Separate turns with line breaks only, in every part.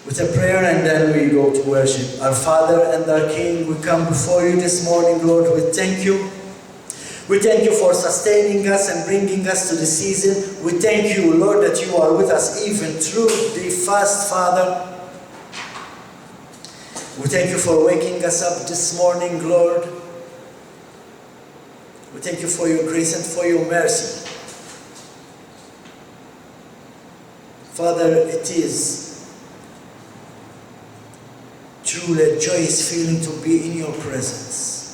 with a prayer, and then we go to worship. Our Father and our King, we come before you this morning, Lord. We thank you. We thank you for sustaining us and bringing us to the season. We thank you, Lord, that you are with us even through the fast, Father. We thank you for waking us up this morning, Lord. We thank you for your grace and for your mercy. Father, it is truly a joyous feeling to be in your presence.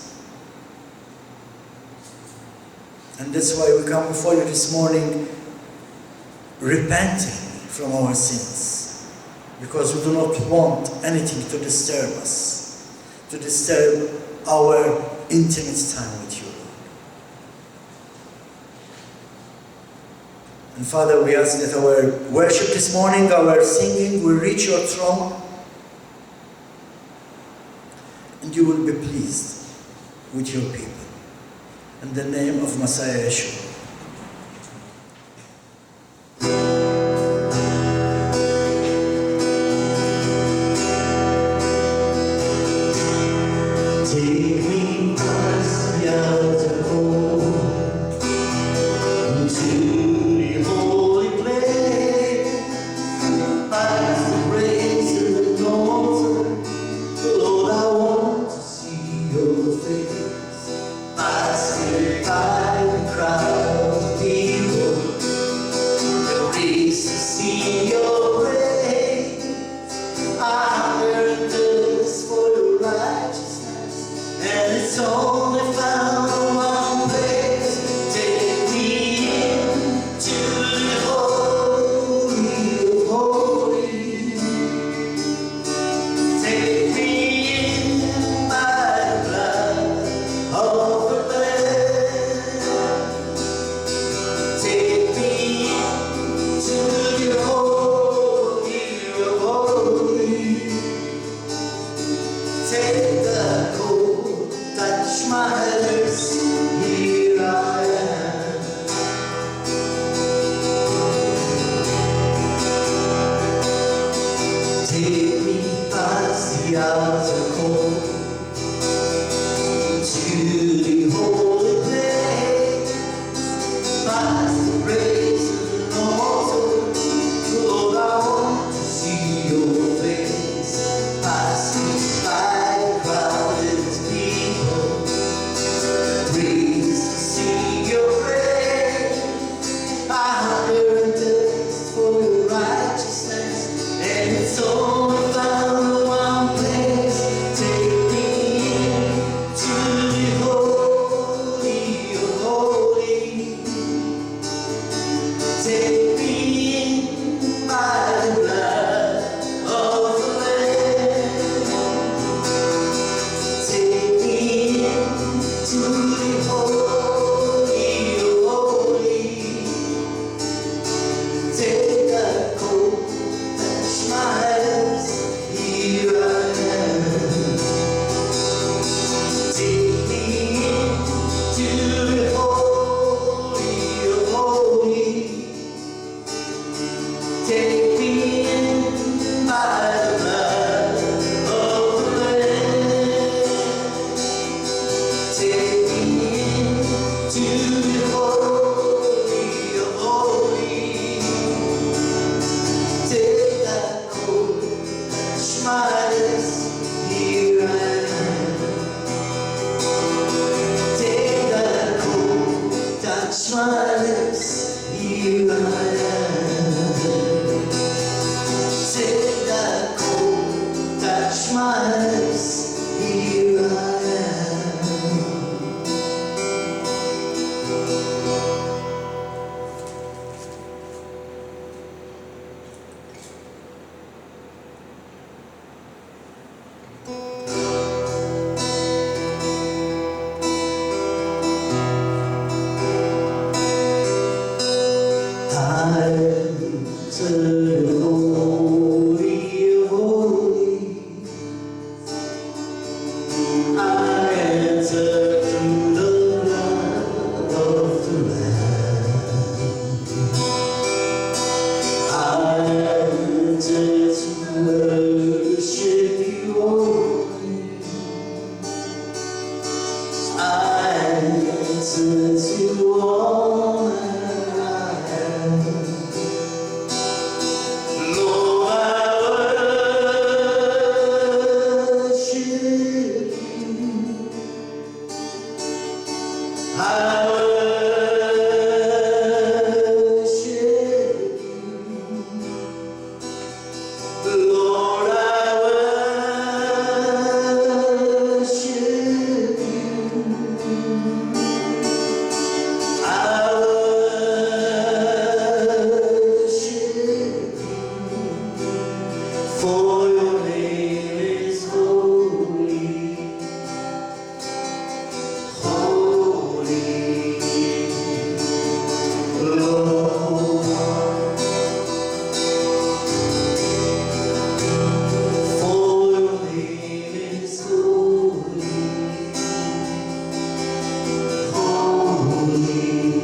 And that's why we come before you this morning repenting from our sins, because we do not want anything to disturb us, to disturb our intimate time with you, Lord. And Father, we ask that our worship this morning, our singing will reach your throne, and you will be pleased with your people. In the name of Messiah Yeshua.
Take me past the outer court into the holy place, past the grace of the altar. Lord, I want to see your face. Passing by the crowd of people, the grace to see your grace. I hunger and thirst for your righteousness, and it's only found in one place. Take me into the holy of holies. Take me in by the blood of the Lamb. Take me into the holy of holies. Take the cold, touch my lips, here I am. Take me past the outer court to the holy place, past the grace of the altar. Lord, I want to see your face. Passing by crowded people, please to see your face. I hunger and thirst for your righteousness, and it's only found in one place. Take me to the holy of holies. Take me in by the blood of the Lamb. Take me into the holy of holies. Take the cold, touch my lips, For your name is holy, holy, Lord. For your name is holy, holy,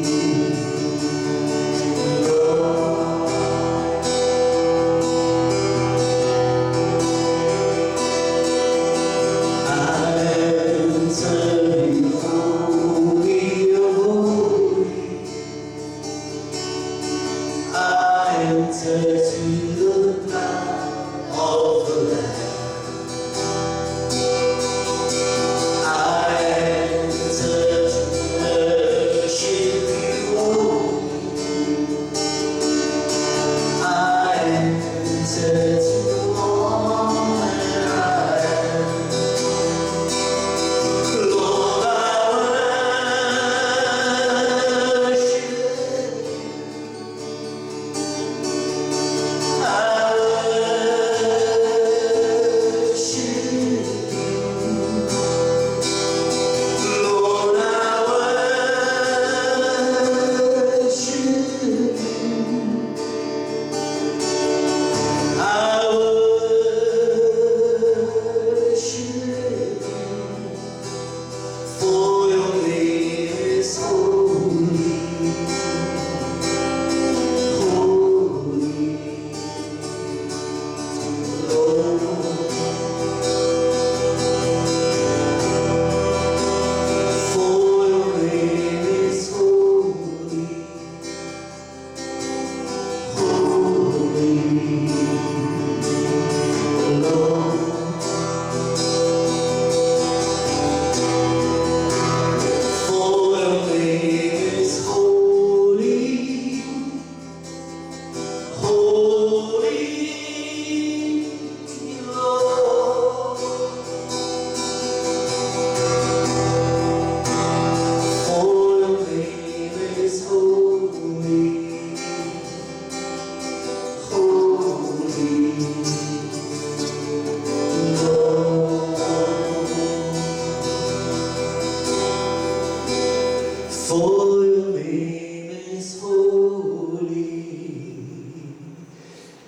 for your name is holy,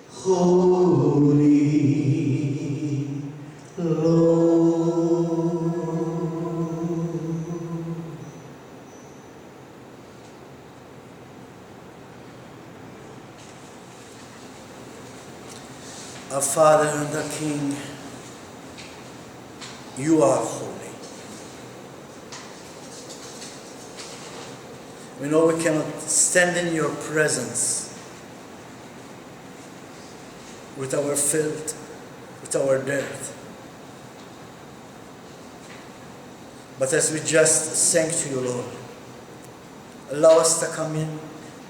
holy, Lord.
Our Father and our King, you are holy. We know we cannot stand in your presence with our filth, with our dirt. But as we just sang to you, Lord, allow us to come in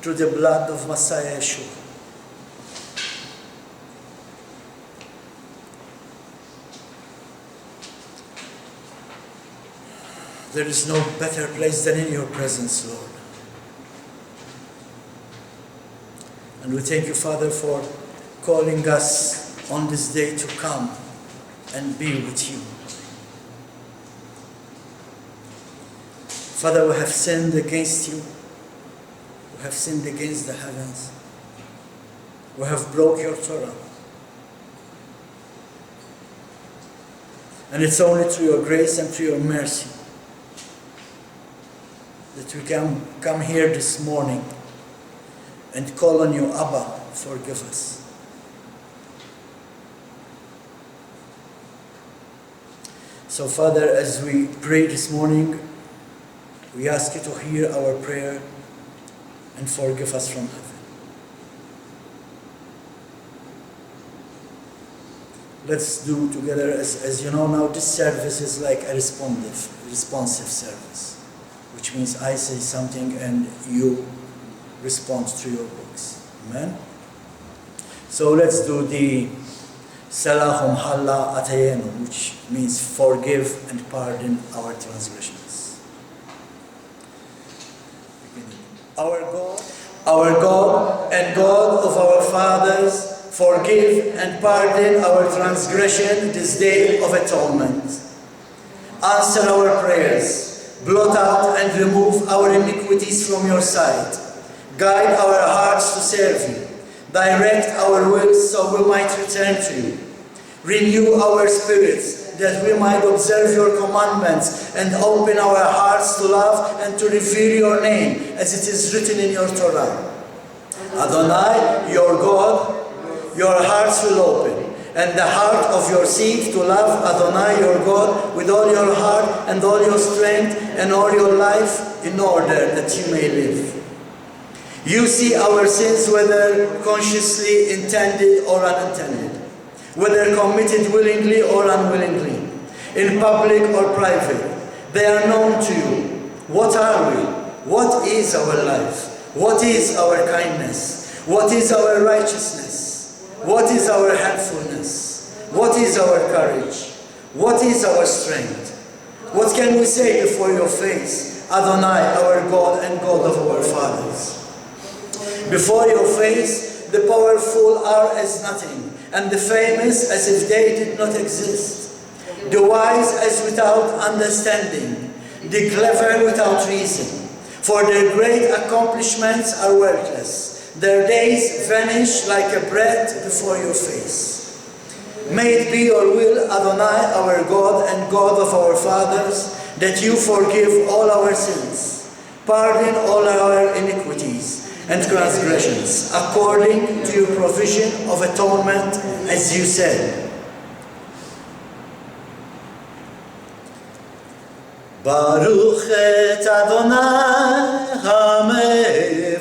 through the blood of Messiah Yeshua. There is no better place than in your presence, Lord. And we thank you, Father, for calling us on this day to come and be with you. Father, we have sinned against you. We have sinned against the heavens. We have broke your Torah. And it's only through your grace and through your mercy that we can come here this morning and call on you, Abba, forgive us. So, Father, as we pray this morning, we ask you to hear our prayer and forgive us from heaven. Let's do together, as you know now, this service is like a responsive service, which means I say something and you respond through your books. Amen? So let's do the Salahum Halla Atayenu, which means forgive and pardon our transgressions. Our God and God of our fathers, forgive and pardon our transgression this day of atonement. Answer our prayers, blot out and remove our iniquities from your sight. Guide our hearts to serve you. Direct our wills so we might return to you. Renew our spirits that we might observe your commandments and open our hearts to love and to revere your name as it is written in your Torah. Adonai, your God, your hearts will open, and the heart of your seed to love Adonai, your God, with all your heart and all your strength and all your life, in order that you may live. You see our sins, whether consciously intended or unintended, whether committed willingly or unwillingly, in public or private. They are known to you. What are we? What is our life? What is our kindness? What is our righteousness? What is our helpfulness? What is our courage? What is our strength? What can we say before your face, Adonai, our God and God of our fathers? Before your face, the powerful are as nothing, and the famous as if they did not exist. The wise as without understanding, the clever without reason. For their great accomplishments are worthless. Their days vanish like a breath before your face. May it be your will, Adonai, our God and God of our fathers, that you forgive all our sins, pardon all our iniquities and transgressions, according to your provision of atonement, as you said. Baruch et Adonai HaMevorach,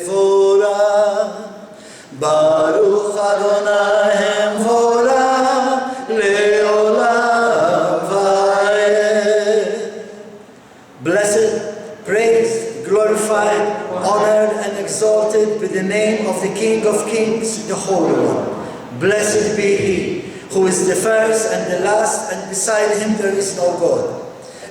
Baruch Adonai HaMevorach Le'olam Va'ed. Blessed, praised, glorified, honored and exalted be the name of the King of Kings, the Holy One. Blessed be He who is the first and the last, and beside Him there is no God.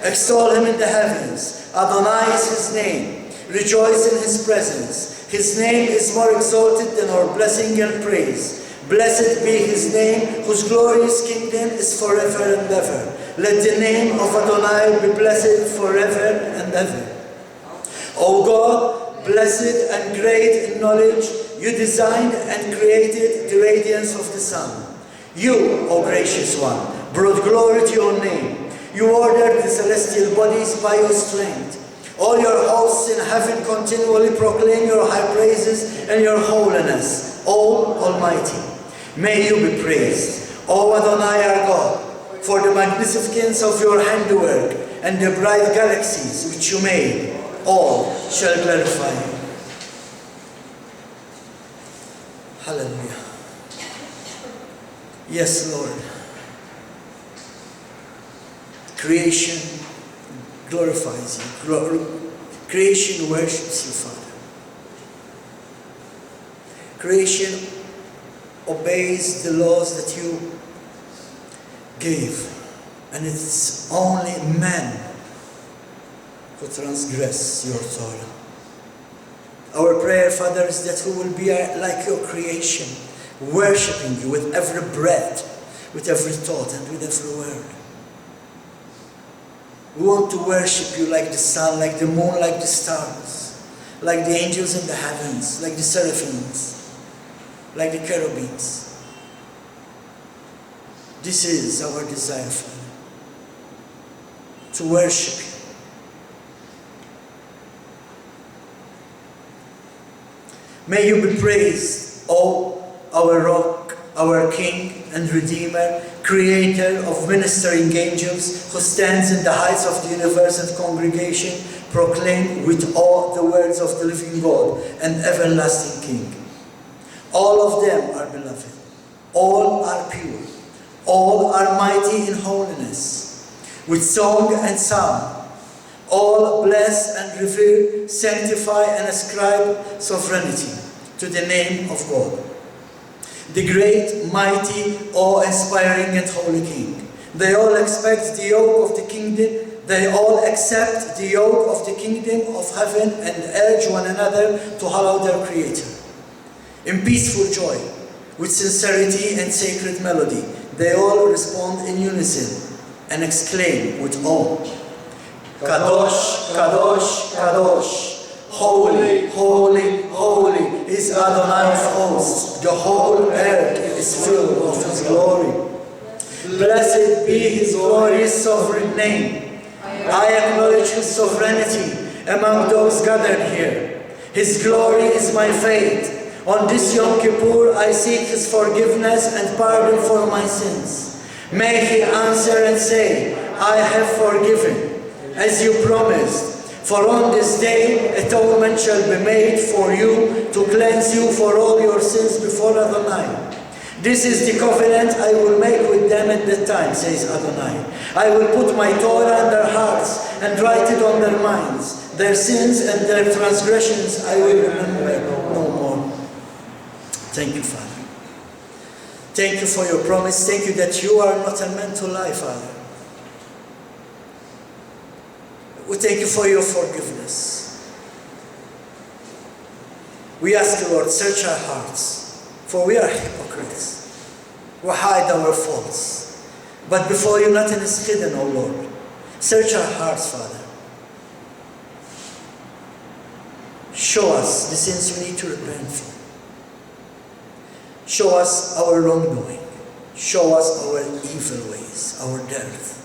Extol Him in the heavens. Adonai is His name. Rejoice in His presence. His name is more exalted than our blessing and praise. Blessed be His name, whose glorious kingdom is forever and ever. Let the name of Adonai be blessed forever and ever. O God, blessed and great in knowledge, you designed and created the radiance of the sun. You, O gracious one, brought glory to your name. You ordered the celestial bodies by your strength. All your hosts in heaven continually proclaim your high praises and your holiness, O Almighty. May you be praised, O Adonai our God, for the magnificence of your handiwork and the bright galaxies which you made. All shall glorify you. Hallelujah. Yes, Lord. Creation glorifies you. Creation worships you, Father. Creation obeys the laws that you gave. And it's only man who transgress your Torah. Our prayer, Father, is that we will be like your creation, worshipping you with every breath, with every thought, and with every word. We want to worship you like the sun, like the moon, like the stars, like the angels in the heavens, like the seraphims, like the cherubims. This is our desire, Father, to worship you. May you be praised, O our rock, our King and Redeemer, Creator of ministering angels, who stands in the heights of the universe and congregation, proclaim with awe the words of the living God and everlasting King. All of them are beloved. All are pure. All are mighty in holiness. With song and psalm, all bless and revere, sanctify and ascribe sovereignty to the name of God, the great, mighty, awe-inspiring and holy King. They all expect the yoke of the kingdom. They all accept the yoke of the kingdom of heaven and urge one another to hallow their Creator. In peaceful joy, with sincerity and sacred melody. They all respond in unison and exclaim with awe, Kadosh, Kadosh, Kadosh. Holy, holy, holy is Adonai of hosts. The whole earth is filled of His glory. Blessed be His glorious sovereign name. I acknowledge His sovereignty among those gathered here. His glory is my faith. On this Yom Kippur, I seek His forgiveness and pardon for my sins. May He answer and say, I have forgiven, as you promised. For on this day, atonement shall be made for you to cleanse you for all your sins before Adonai. This is the covenant I will make with them at that time, says Adonai. I will put my Torah in their hearts and write it on their minds. Their sins and their transgressions I will remember no more. Thank you, Father. Thank you for your promise. Thank you that you are not a man to lie, Father. We thank you for your forgiveness. We ask you, Lord, search our hearts, for we are hypocrites. We hide our faults. But before you nothing is hidden, O Lord. Search our hearts, Father. Show us the sins we need to repent from. Show us our wrongdoing. Show us our evil ways, our death.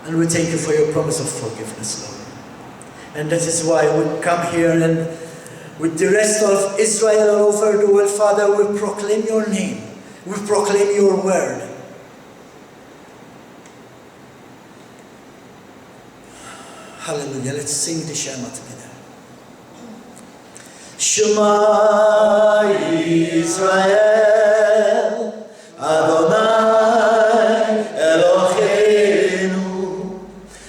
And we thank you for your promise of forgiveness, Lord. And that is why we come here and with the rest of Israel all over the world, Father, we proclaim your name. We proclaim your word. Hallelujah. Let's sing the Shema together. Shema Yisrael, Adonai Eloheinu,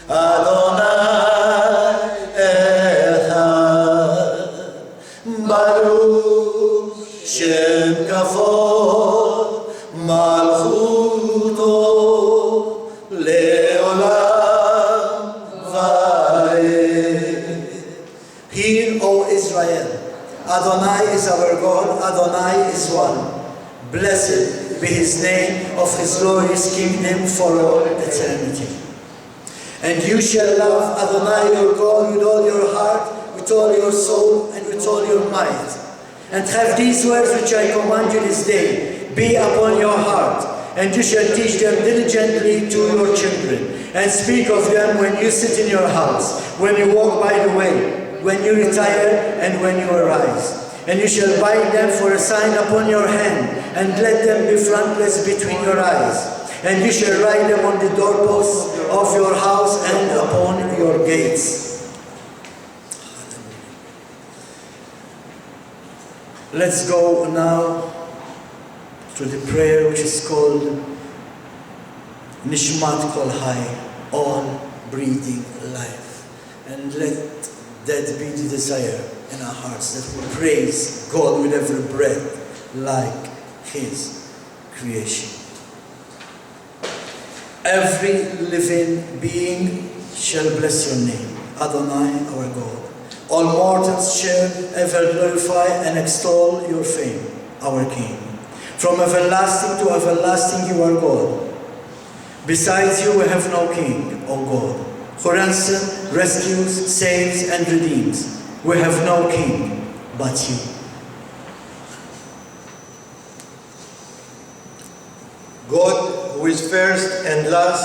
Adonai Echad, Baruch Shem Kavod Malchuto Leolam Vaed. Hear, O Israel, Adonai is our God, Adonai is one. Blessed be His name of His glorious kingdom for all eternity. And you shall love Adonai your God with all your heart, with all your soul, and with all your might. And have these words which I command you this day be upon your heart, and you shall teach them diligently to your children, and speak of them when you sit in your house, when you walk by the way, when you retire, and when you arise. And you shall bind them for a sign upon your hand, and let them be frontlets between your eyes. And you shall write them on the doorposts of your house and upon your gates. Let's go now to the prayer which is called Nishmat Kol Hai, all breathing life. And let that be the desire in our hearts, that we praise God with every breath like His creation. Every living being shall bless your name, Adonai our God. All mortals shall ever glorify and extol your fame, our King. From everlasting to everlasting you are God. Besides you we have no King, O God, who ransoms, rescues, saves, and redeems. We have no King but you.
God who is first and last,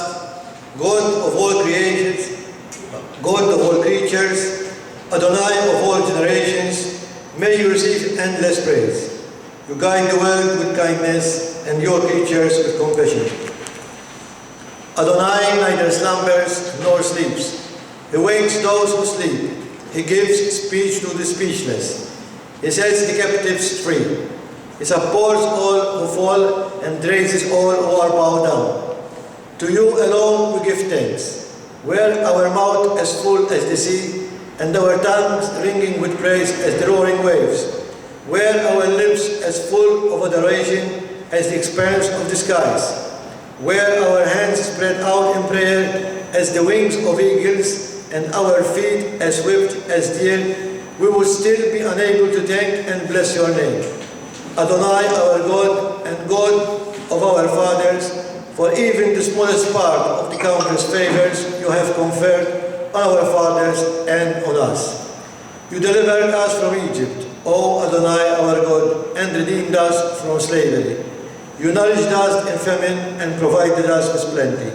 God of all creations, God of all creatures, Adonai of all generations, may you receive endless praise. You guide the world with kindness and your creatures with compassion. Adonai neither slumbers nor sleeps. He wakes those who sleep. He gives speech to the speechless. He sets the captives free. He supports all who fall and raises all who are bowed down. To you alone we give thanks. Were our mouth as full as the sea, and our tongues ringing with praise as the roaring waves. Were our lips as full of adoration as the expanse of the skies. Were our hands spread out in prayer as the wings of eagles, and our feet as swift as deer, we would still be unable to thank and bless your name. Adonai, our God and God of our fathers, for even the smallest part of the countless favors you have conferred on our fathers and on us. You delivered us from Egypt, O Adonai, our God, and redeemed us from slavery. You nourished us in famine and provided us with plenty.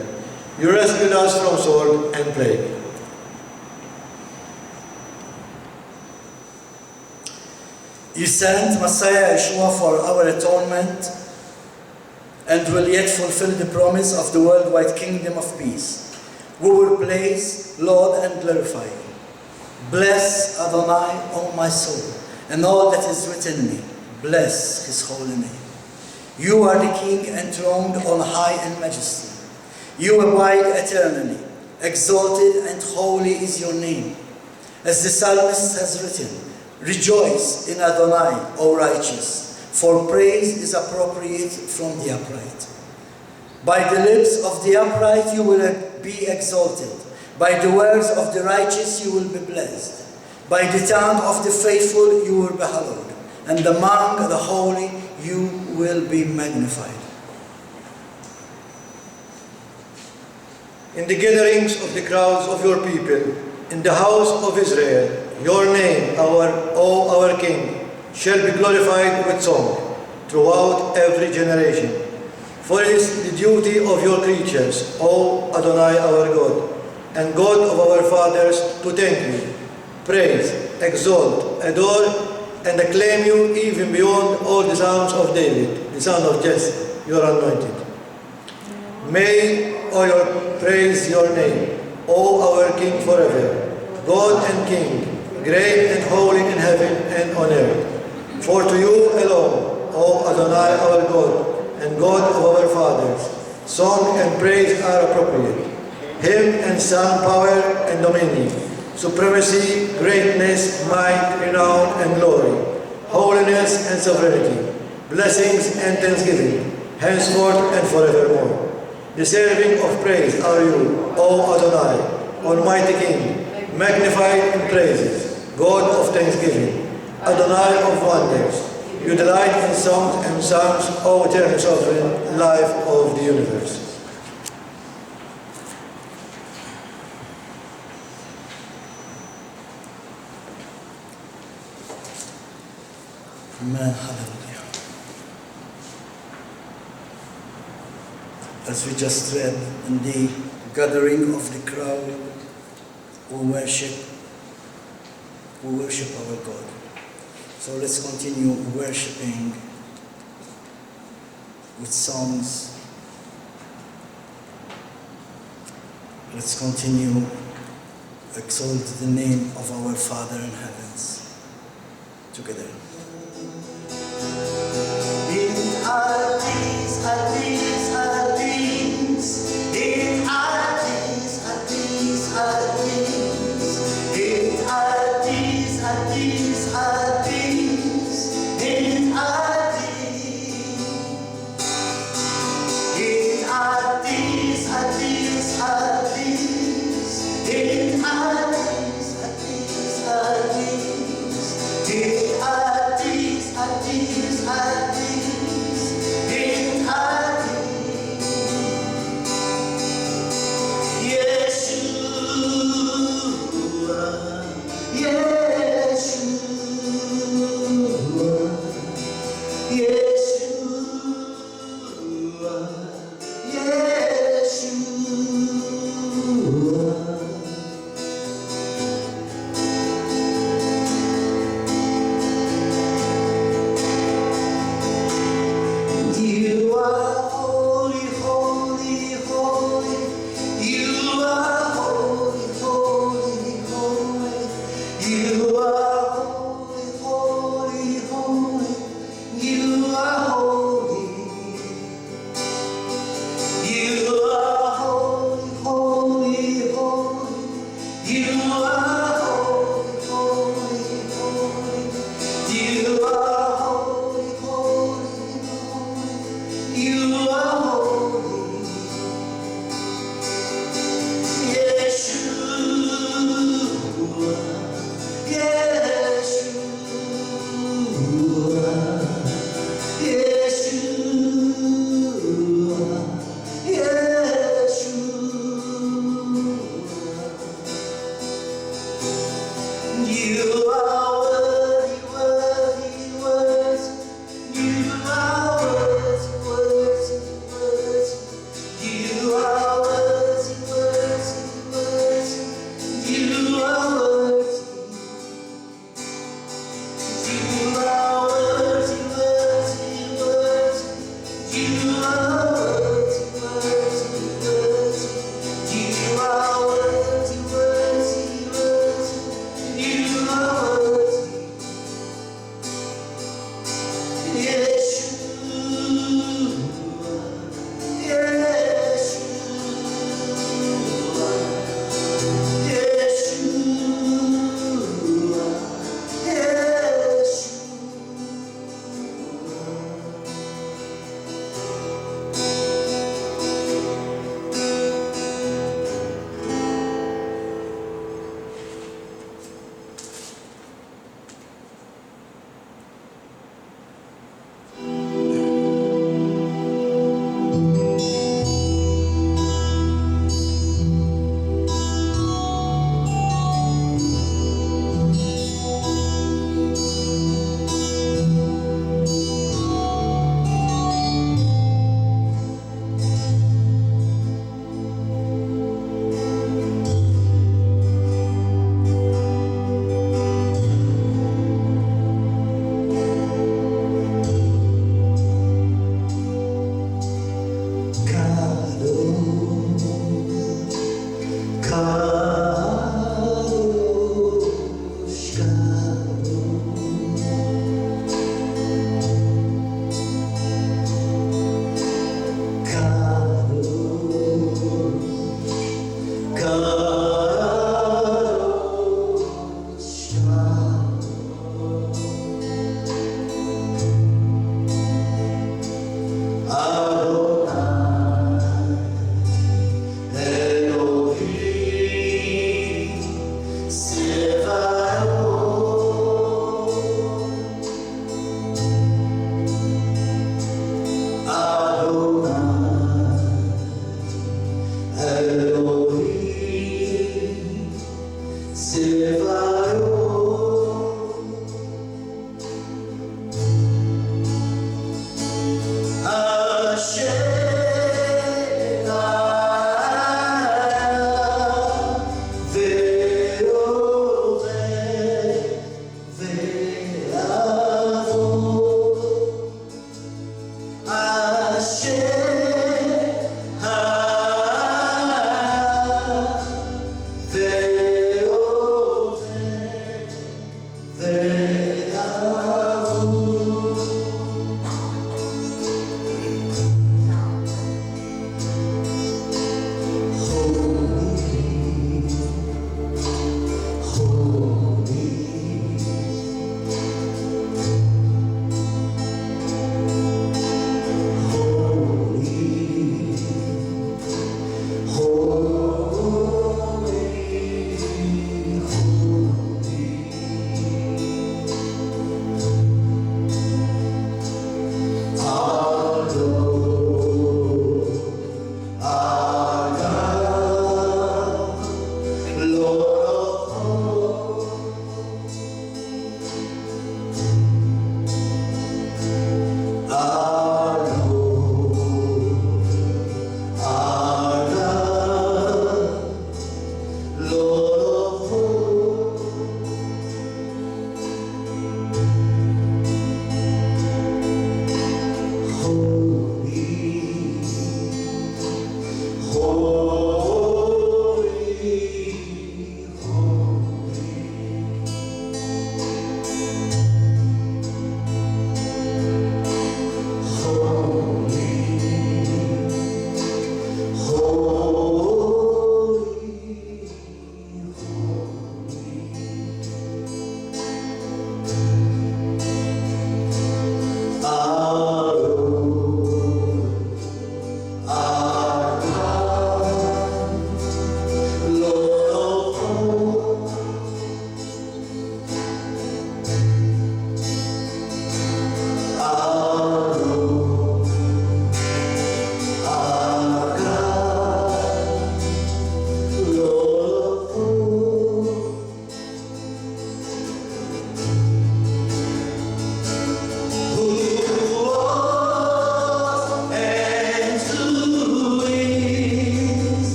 You rescued us from sword and plague.
You sent Messiah Yeshua for our atonement and will yet fulfill the promise of the worldwide kingdom of peace. We will praise, Lord, and glorify you. Bless Adonai, O my soul, and all that is within me. Bless his holy name. You are the King enthroned on high in majesty. You abide eternally. Exalted and holy is your name. As the psalmist has written, rejoice in Adonai, O righteous, for praise is appropriate from the upright. By the lips of the upright you will be exalted. By the words of the righteous you will be blessed. By the tongue of the faithful you will be hallowed. And among the holy you will be magnified.
In the gatherings of the crowds of your people, in the house of Israel, your name, our King, shall be glorified with song throughout every generation. For it is the duty of your creatures, O Adonai our God, and God of our fathers, to thank you, praise, exalt, adore, and acclaim you even beyond all the psalms of David, the son of Jesse, your anointed. May all your praise your name, O our King forever, God and King, great and holy in heaven and on earth. For to you alone, O Adonai our God and God of our fathers, song and praise are appropriate. Hymn and psalm, power and dominion, supremacy, greatness, might, renown and glory, holiness and sovereignty, blessings and thanksgiving, henceforth and forevermore. Deserving of praise are you, O Adonai, Almighty King, magnified in praises, God of thanksgiving, Adonai of wonders. You delight in songs and psalms, O eternal sovereign, life of the universe.
Amen. Hallelujah. As we just read, in the gathering of the crowd, we worship our God. So let's continue worshiping with songs. Let's continue exalt the name of our Father in heavens together.
In our days, our days, our days. In our days, our days, our days. In our days, our days, our days. In our days. In our days, our days, our days. In our days, our days, our days. In our days.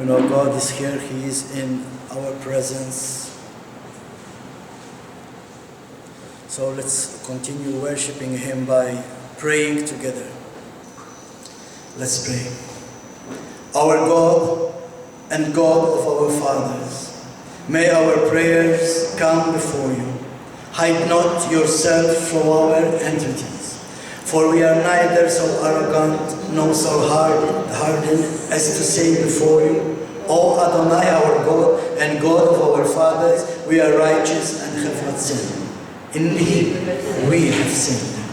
We know God is here, He is in our presence. So let's continue worshiping Him by praying together. Let's pray. Our God and God of our fathers, may our prayers come before you. Hide not yourself from our entities, for we are neither so arrogant nor so hardened as to say before you, O Adonai, our God and God of our fathers, we are righteous and have not sinned. In Him we have sinned.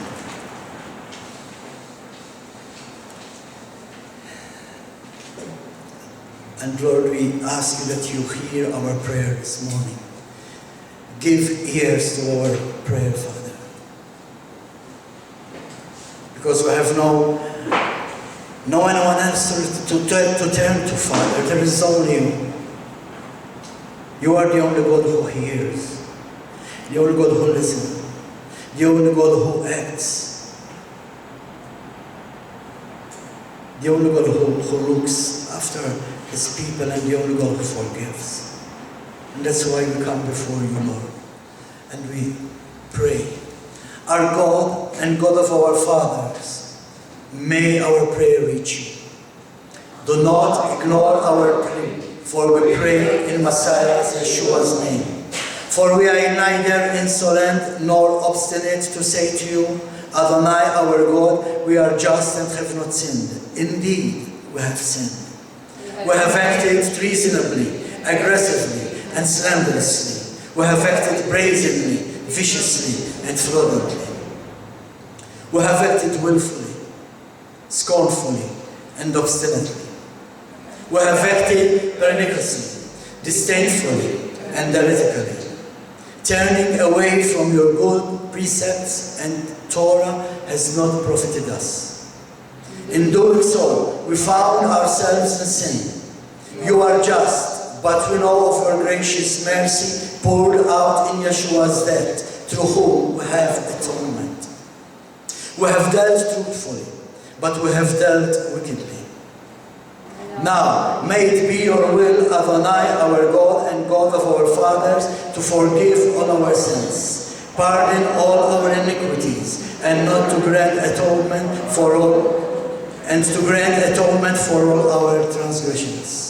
And Lord, we ask you that you hear our prayer this morning. Give ears to our prayer, Father. Because we have no anyone else to turn to, Father. There is only you. You are the only God who hears, the only God who listens, the only God who acts, the only God who looks after His people, and the only God who forgives. And that's why we come before you, Lord, and we pray. Our God and God of our fathers, may our prayer reach you. Do not ignore our plea, for we pray in Messiah Yeshua's name. For we are neither insolent nor obstinate to say to you, Adonai our God, we are just and have not sinned. Indeed, we have sinned. We have acted treasonably, aggressively, and slanderously. We have acted brazenly, viciously, and fraudulently. We have acted willfully, scornfully, and obstinately. We have acted perniciously, disdainfully, and heretically, turning away from your good precepts, and Torah has not profited us. In doing so, we found ourselves in sin. You are just, but we know of your gracious mercy poured out in Yeshua's death, through whom we have atonement. We have dealt truthfully, but we have dealt wickedly. Now, may it be your will, Adonai, our God and God of our fathers, to forgive all our sins, pardon all our iniquities, and not to grant atonement for all our transgressions.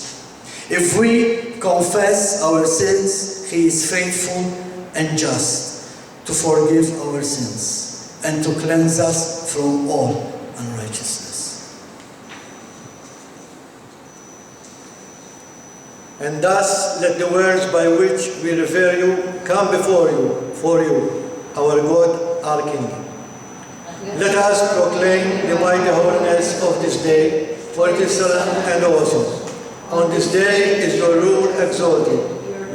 If we confess our sins, He is faithful and just to forgive our sins and to cleanse us from all unrighteousness.
And thus let the words by which we refer you come before you, for you, our God, our King. Let us proclaim the mighty holiness of this day, for it is solemn and awesome. On this day is your rule exalted,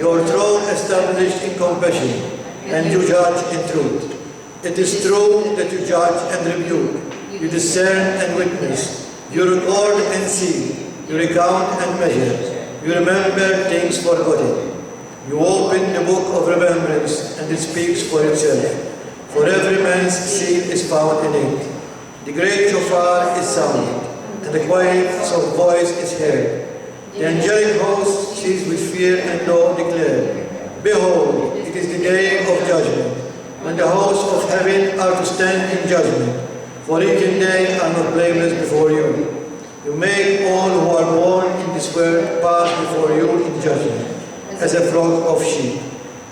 your throne established in compassion, and you judge in truth. It is true that you judge and rebuke, you discern and witness, you record and see, you recount and measure. You remember things forgotten. You open the book of remembrance, and it speaks for itself. For every man's seal is found in it. The great shofar is sounded, and the quiet of voice is heard. The angelic host sees with fear and awe declare, Behold, it is the day of judgment, when the hosts of heaven are to stand in judgment. For each and they are not blameless before you. You make all who are born in this world pass before you in judgment, as a flock of sheep,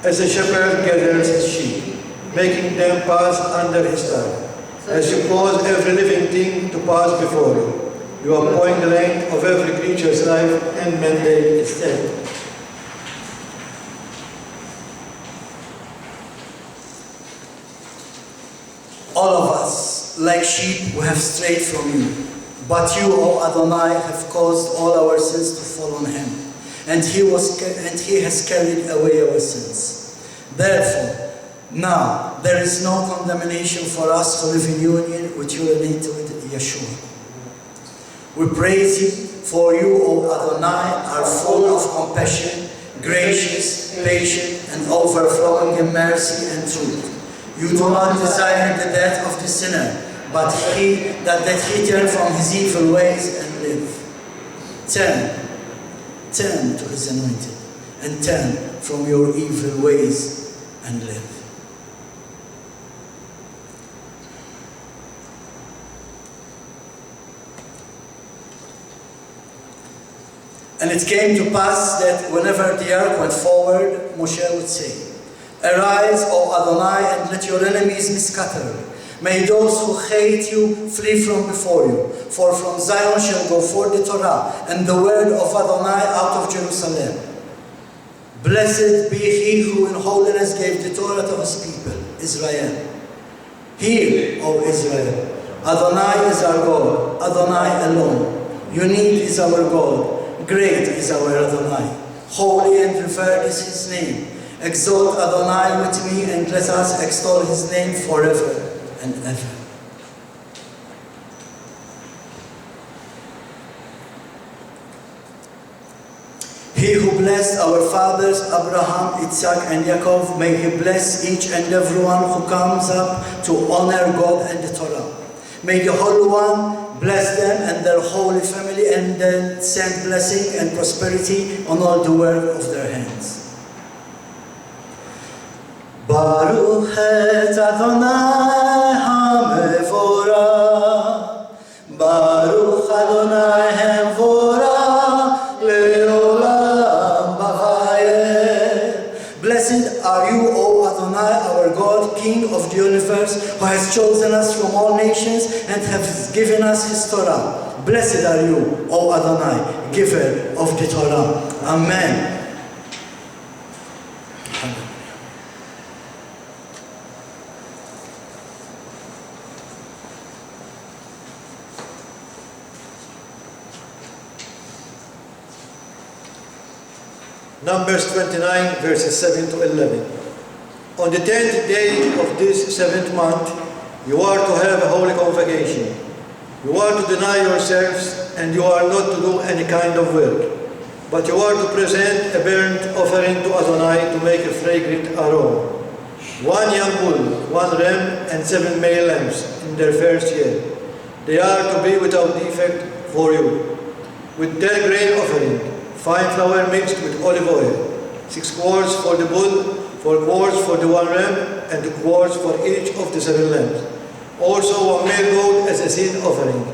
as a shepherd gathers his sheep, making them pass under his eye. As you cause every living thing to pass before you, you appoint the length of every creature's life and mandate its death.
All of us, like sheep, we have strayed from you. But you, O Adonai, have caused all our sins to fall on him, and he has carried away our sins. Therefore, now there is no condemnation for us who live in union with your anointed Yeshua. We praise you, for you, O Adonai, are full of compassion, gracious, patient, and overflowing in mercy and truth. You do not desire the death of the sinner, but that he turn from his evil ways and live. Turn to his anointed, and turn from your evil ways and live. And it came to pass that whenever the ark went forward, Moshe would say, Arise, O Adonai, and let your enemies be scattered. May those who hate you flee from before you. For from Zion shall go forth the Torah, and the word of Adonai out of Jerusalem. Blessed be he who in holiness gave the Torah to his people, Israel. Hear, O Israel, Adonai is our God, Adonai alone. Unique is our God, great is our Adonai. Holy and revered is his name. Exalt Adonai with me, and let us extol his name forever and ever. He who blessed our fathers Abraham, Isaac, and Jacob, may he bless each and everyone who comes up to honor God and the Torah. May the Holy One bless them and their holy family, and then send blessing and prosperity on all the work of their hands. Baruch et Adonai HaMevorach, Baruch Adonai HaMevorach, Le'olam B'chayeh. Blessed are God, King of the universe, who has chosen us from all nations and has given us his Torah. Blessed are you, O Adonai, giver of the Torah. Amen.
Numbers 29, verses 7 to 11. On the 10th day of this 7th month, you are to have a holy convocation. You are to deny yourselves, and you are not to do any kind of work. But you are to present a burnt offering to Adonai to make a fragrant aroma. 1 young bull, 1 ram, and 7 male lambs in their first year. They are to be without defect for you. With their grain offering, fine flour mixed with olive oil, 6 quarts for the bull, 4 quarts for the 1 ram, and 2 quarts for each of the 7 lambs. Also 1 male goat as a sin offering,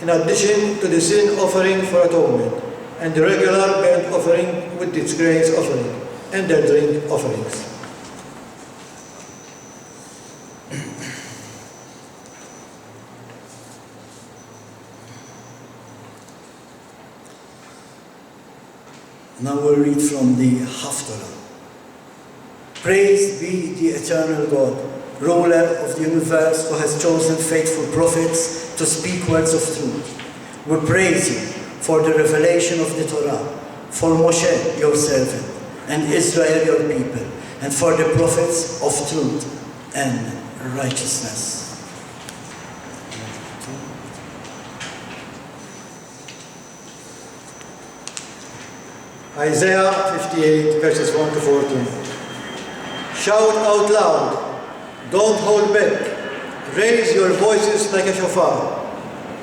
in addition to the sin offering for atonement, and the regular burnt offering with its grains offering, and their drink offerings.
Now we'll read from the Haftarah. Praise be the eternal God, ruler of the universe, who has chosen faithful prophets to speak words of truth. We praise you for the revelation of the Torah, for Moshe, your servant, and Israel, your people, and for the prophets of truth and righteousness.
Isaiah 58, verses 1 to 14. Shout out loud, don't hold back. Raise your voices like a shofar.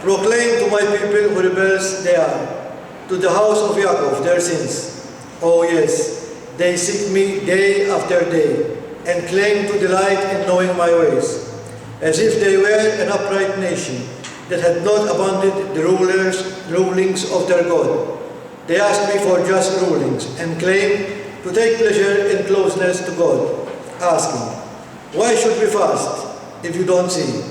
Proclaim to my people who rebels they are, to the house of Yaakov their sins. Oh yes, they seek me day after day, and claim to delight in knowing my ways, as if they were an upright nation that had not abandoned the rulings of their God. They ask me for just rulings and claim to take pleasure in closeness to God, asking, why should we fast if you don't see?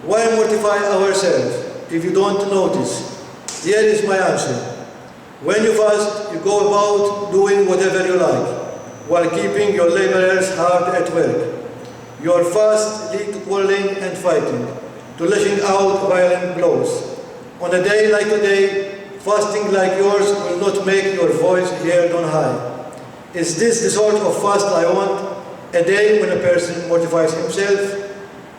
Why mortify ourselves if you don't notice? Here is my answer. When you fast, you go about doing whatever you like, while keeping your laborers hard at work. Your fasts lead to quarreling and fighting, to lashing out violent blows. On a day like today, fasting like yours will not make your voice heard on high. Is this the sort of fast I want? A day when a person mortifies himself?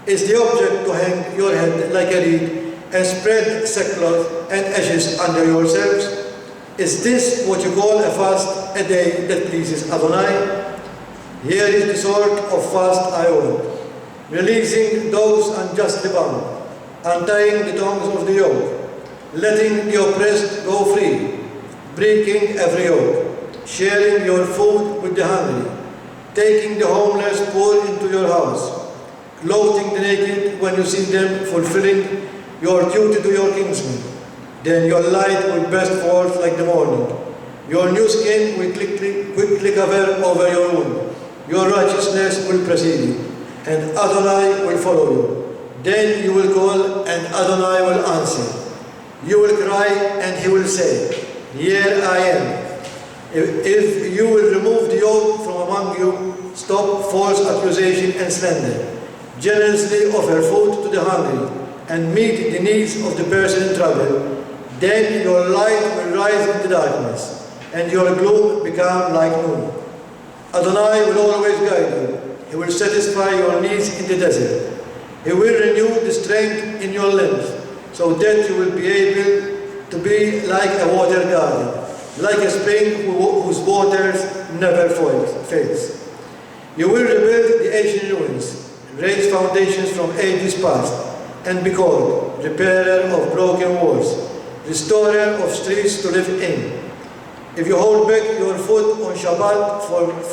Is the object to hang your head like a reed and spread sackcloth and ashes under yourselves? Is this what you call a fast, a day that pleases Adonai? Here is the sort of fast I want. Releasing those unjustly bound, untying the tongues of the yoke, letting the oppressed go free, breaking every yoke, sharing your food with the hungry, taking the homeless poor into your house, clothing the naked when you see them, fulfilling your duty to your kinsmen. Then your light will burst forth like the morning. Your new skin will quickly cover over your wound. Your righteousness will precede you, and Adonai will follow you. Then you will call, and Adonai will answer. You will cry, and he will say, here I am. If you will remove the yoke from among you, stop false accusation and slander. Generously offer food to the hungry, and meet the needs of the person in trouble. Then your light will rise in the darkness, and your gloom become like noon. Adonai will always guide you. He will satisfy your needs in the desert. He will renew the strength in your limbs, so that you will be able to be like a water garden, like a spring whose waters never fails. You will rebuild the ancient ruins, raise foundations from ages past, and be called repairer of broken walls, restorer of streets to live in. If you hold back your foot on Shabbat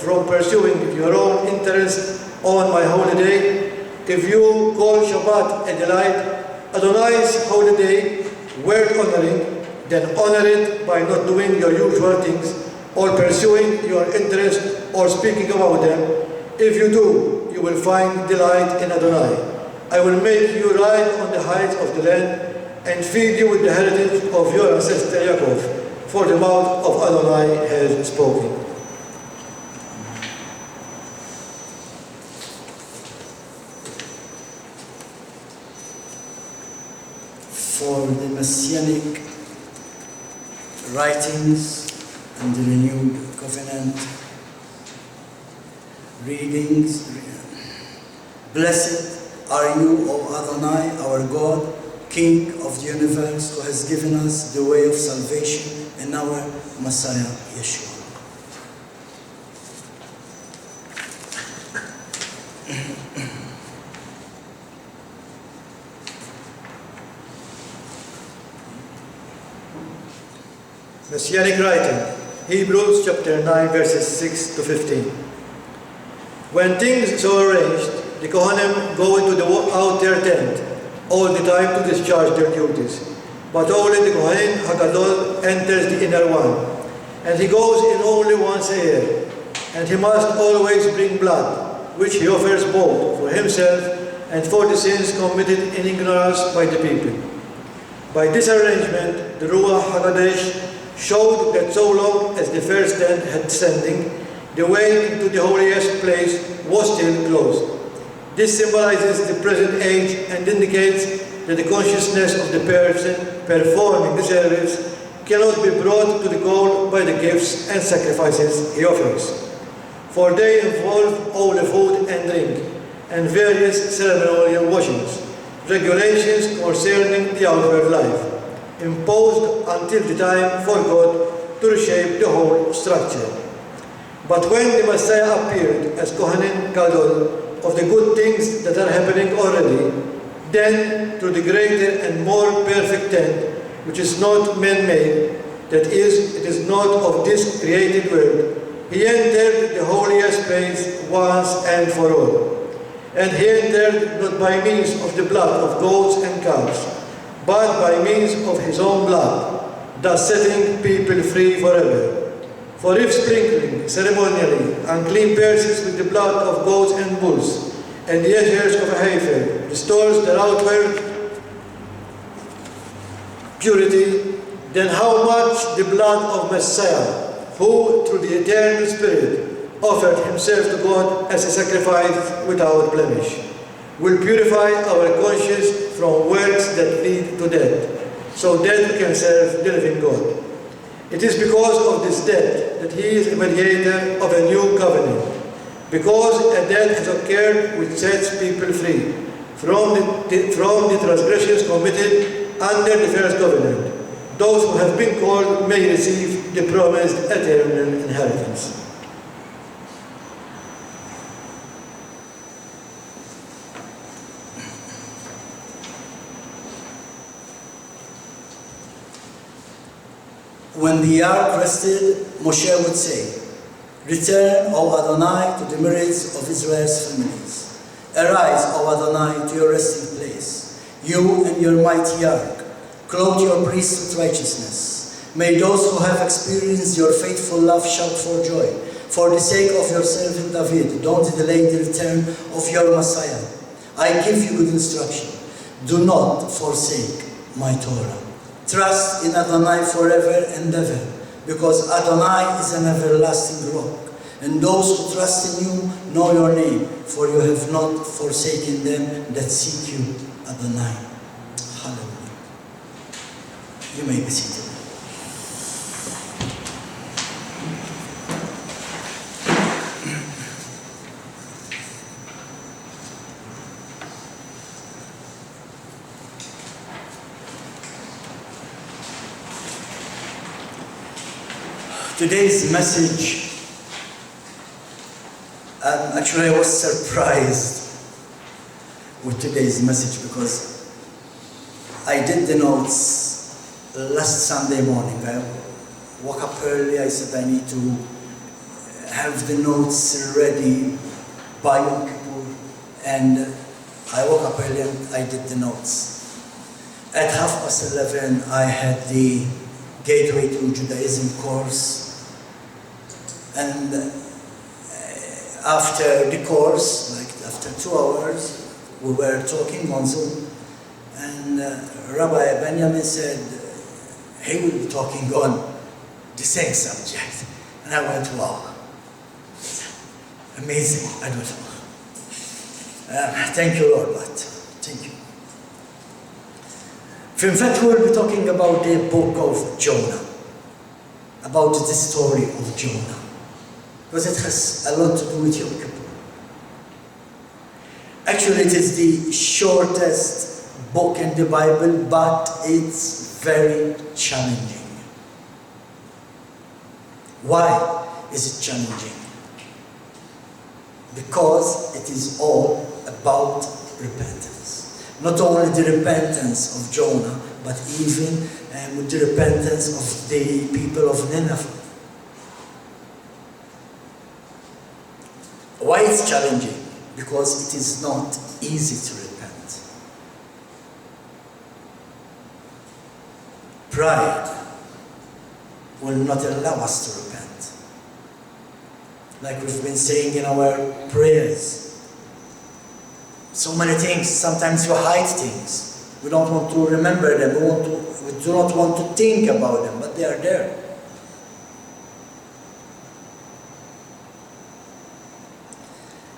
from pursuing your own interest on my holy day, if you call Shabbat a delight, Adonai's holy day, worth honoring, then honor it by not doing your usual things, or pursuing your interest, or speaking about them. If you do, you will find delight in Adonai. I will make you ride on the heights of the land and feed you with the heritage of your ancestor Yaakov, for the mouth of Adonai has spoken.
For the Messianic writings and the renewed covenant readings. Blessed are you, O Adonai, our God, King of the universe, who has given us the way of salvation in our Messiah, Yeshua.
Messianic writing, Hebrews chapter 9, verses 6 to 15. When things so arranged, the Kohanim go into the outer tent all the time to discharge their duties. But only the Kohen HaGadol enters the inner one, and he goes in only once a year. And he must always bring blood, which he offers both for himself and for the sins committed in ignorance by the people. By this arrangement, the Ruach HaKodesh showed that so long as the first tent had standing, the way into the holiest place was still closed. This symbolizes the present age and indicates that the consciousness of the person performing the service cannot be brought to the goal by the gifts and sacrifices he offers. For they involve all the food and drink, and various ceremonial washings, regulations concerning the outward life, imposed until the time for God to reshape the whole structure. But when the Messiah appeared as Kohen Gadol of the good things that are happening already, then through the greater and more perfect tent, which is not man-made, that is, it is not of this created world, he entered the holiest place once and for all. And he entered not by means of the blood of goats and calves, but by means of his own blood, thus setting people free forever. For if sprinkling ceremonially unclean persons with the blood of goats and bulls, and the ashes of a heifer restores their outward purity, then how much the blood of Messiah, who through the eternal Spirit offered himself to God as a sacrifice without blemish, will purify our conscience from works that lead to death, so that we can serve the living God. It is because of this death that he is a mediator of a new covenant, because a death has occurred which sets people free from the transgressions committed under the first covenant. Those who have been called may receive the promised eternal inheritance.
When the ark rested, Moshe would say, "Return, O Adonai, to the myriads of Israel's families. Arise, O Adonai, to your resting place, you and your mighty ark. Clothe your priests with righteousness. May those who have experienced your faithful love shout for joy. For the sake of your servant David, don't delay the return of your Messiah. I give you good instruction. Do not forsake my Torah. Trust in Adonai forever and ever, because Adonai is an everlasting rock, and those who trust in you know your name, for you have not forsaken them that seek you, Adonai." Hallelujah. You may be seated. Today's message, actually I was surprised with today's message because I did the notes last Sunday morning. I woke up early, I said I need to have the notes ready by Yom Kippur, and I woke up early and I did the notes. At 11:30 I had the Gateway to Judaism course, and after the course, like after 2 hours, we were talking on Zoom, and Rabbi Benjamin said he will be talking on the same subject. And I went, wow, amazing, I don't know. Thank you, Lord, but thank you. In fact, we will be talking about the book of Jonah, about the story of Jonah, because it has a lot to do with Yom Kippur. Actually, it is the shortest book in the Bible, but it's very challenging. Why is it challenging? Because it is all about repentance. Not only the repentance of Jonah, but even with the repentance of the people of Nineveh. Why it's challenging? Because it is not easy to repent. Pride will not allow us to repent. Like we've been saying in our prayers. So many things, sometimes we hide things. We don't want to remember them, we do not want to think about them, but they are there.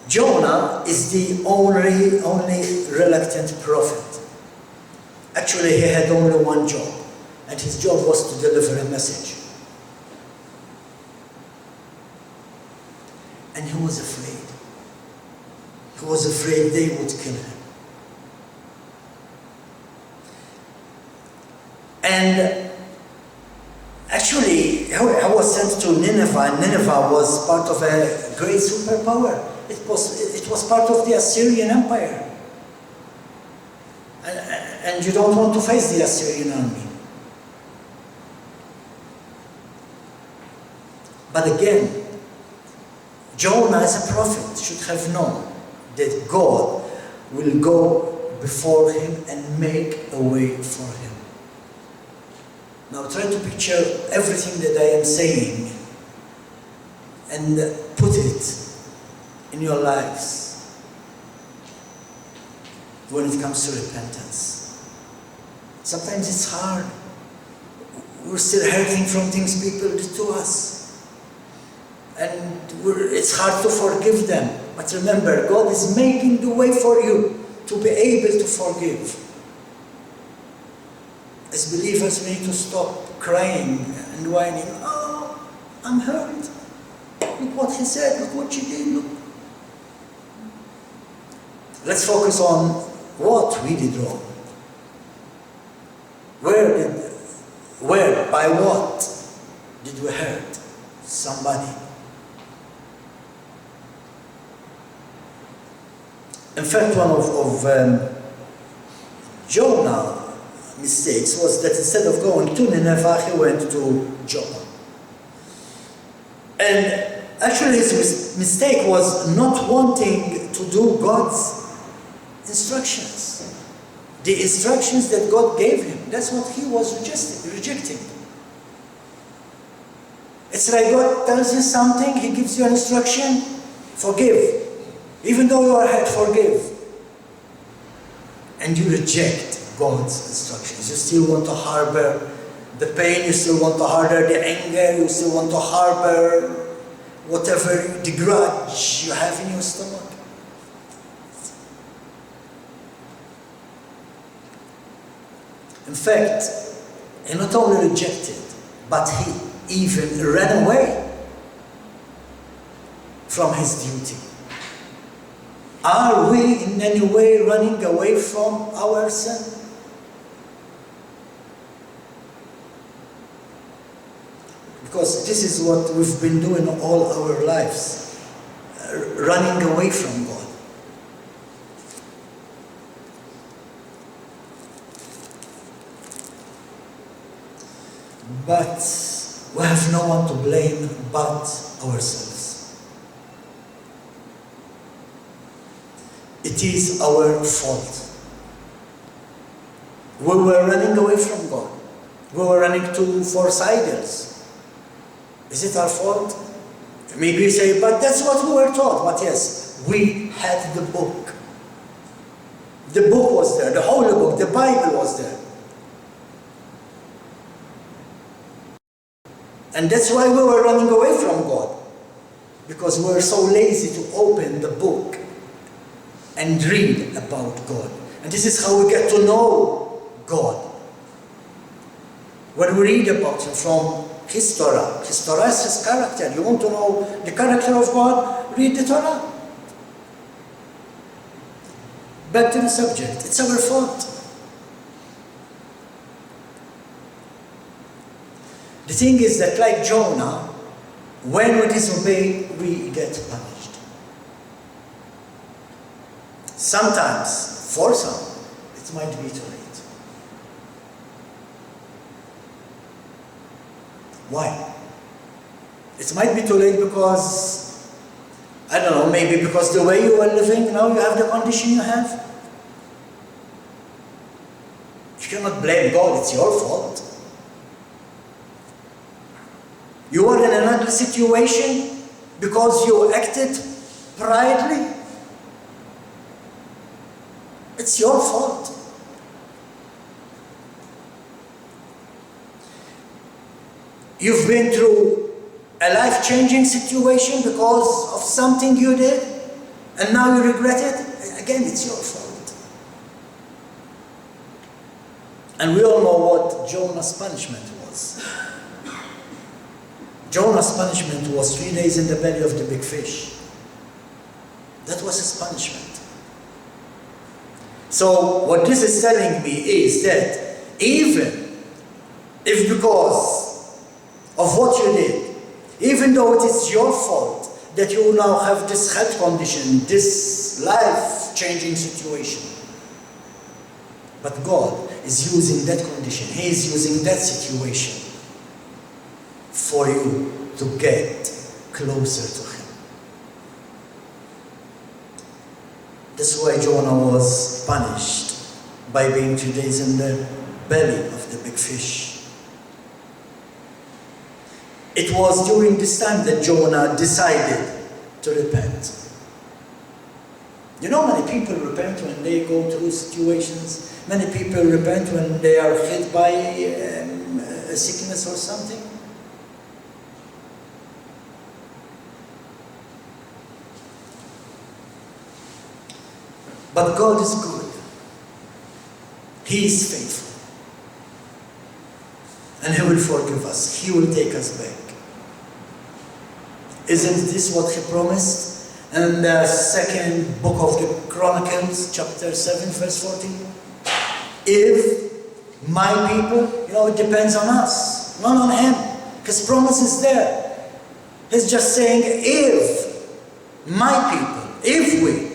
Jonah is the only reluctant prophet. Actually, he had only one job, and his job was to deliver a message. And he was afraid. He was afraid they would kill him. And actually, I was sent to Nineveh, and Nineveh was part of a great superpower. It was part of the Assyrian Empire. And you don't want to face the Assyrian army. But again, Jonah as a prophet should have known that God will go before him and make a way for him. Now try to picture everything that I am saying and put it in your lives when it comes to repentance. Sometimes it's hard. We're still hurting from things people did to us. And it's hard to forgive them. But remember, God is making the way for you to be able to forgive. As believers, we need to stop crying and whining. Oh, I'm hurt. Look what he said, look what she did, look. Let's focus on what we did wrong. By what did we hurt somebody? In fact, one of Jonah's mistakes was that instead of going to Nineveh, he went to Jonah. And actually his mistake was not wanting to do God's instructions. The instructions that God gave him, that's what he was rejecting. It's like God tells you something, he gives you an instruction, forgive. Even though you are hurt, forgive. And you reject God's instructions. You still want to harbor the pain, you still want to harbor the anger, you still want to harbor whatever, the grudge you have in your stomach. In fact, he not only rejected, but he even ran away from his duty. Are we in any way running away from our sin? Because this is what we've been doing all our lives, running away from God. But we have no one to blame but ourselves. It is our fault. We were running away from God. We were running to false idols. Is it our fault? Maybe you say, but that's what we were taught. But yes, we had the book. The book was there, the Holy Book, the Bible was there. And that's why we were running away from God. Because we were so lazy to open the book and read about God. And this is how we get to know God. When we read about Him from His Torah is His character. You want to know the character of God? Read the Torah. Back to the subject. It's our fault. The thing is that, like Jonah, when we disobey, we get punished. Sometimes, for some, it might be too late. Why? It might be too late because, I don't know, maybe because the way you are living, now you have the condition you have. You cannot blame God, it's your fault. You are in an ugly situation because you acted pridely. It's your fault. You've been through a life-changing situation because of something you did, and now you regret it. Again, it's your fault. And we all know what Jonah's punishment was. Jonah's punishment was 3 days in the belly of the big fish. That was his punishment. So what this is telling me is that even if because of what you did, even though it is your fault that you now have this health condition, this life-changing situation, but God is using that condition, He is using that situation for you to get closer to Him. That's why Jonah was punished by being 3 days in the belly of the big fish. It was during this time that Jonah decided to repent. You know, many people repent when they go through situations. Many people repent when they are hit by a sickness or something. But God is good. He is faithful. And He will forgive us. He will take us back. Isn't this what He promised in the second book of the Chronicles, chapter 7, verse 14? If my people, you know, it depends on us, not on Him. His promise is there. He's just saying, if my people, if we,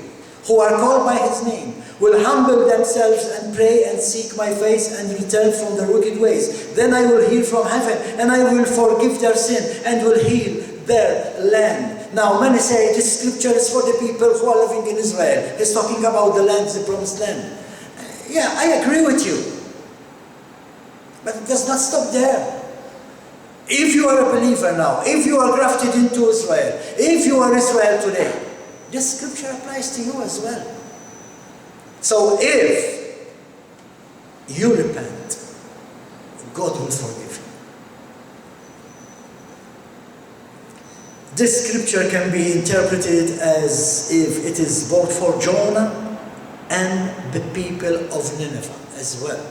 who are called by His name, will humble themselves and pray and seek my face and return from their wicked ways, then I will hear from heaven and I will forgive their sin and will heal their land. Now, many say this scripture is for the people who are living in Israel. He's talking about the land, the promised land. Yeah, I agree with you. But it does not stop there. If you are a believer now, if you are grafted into Israel, if you are Israel today, this scripture applies to you as well. So if you repent, God will forgive you. This scripture can be interpreted as if it is both for Jonah and the people of Nineveh as well.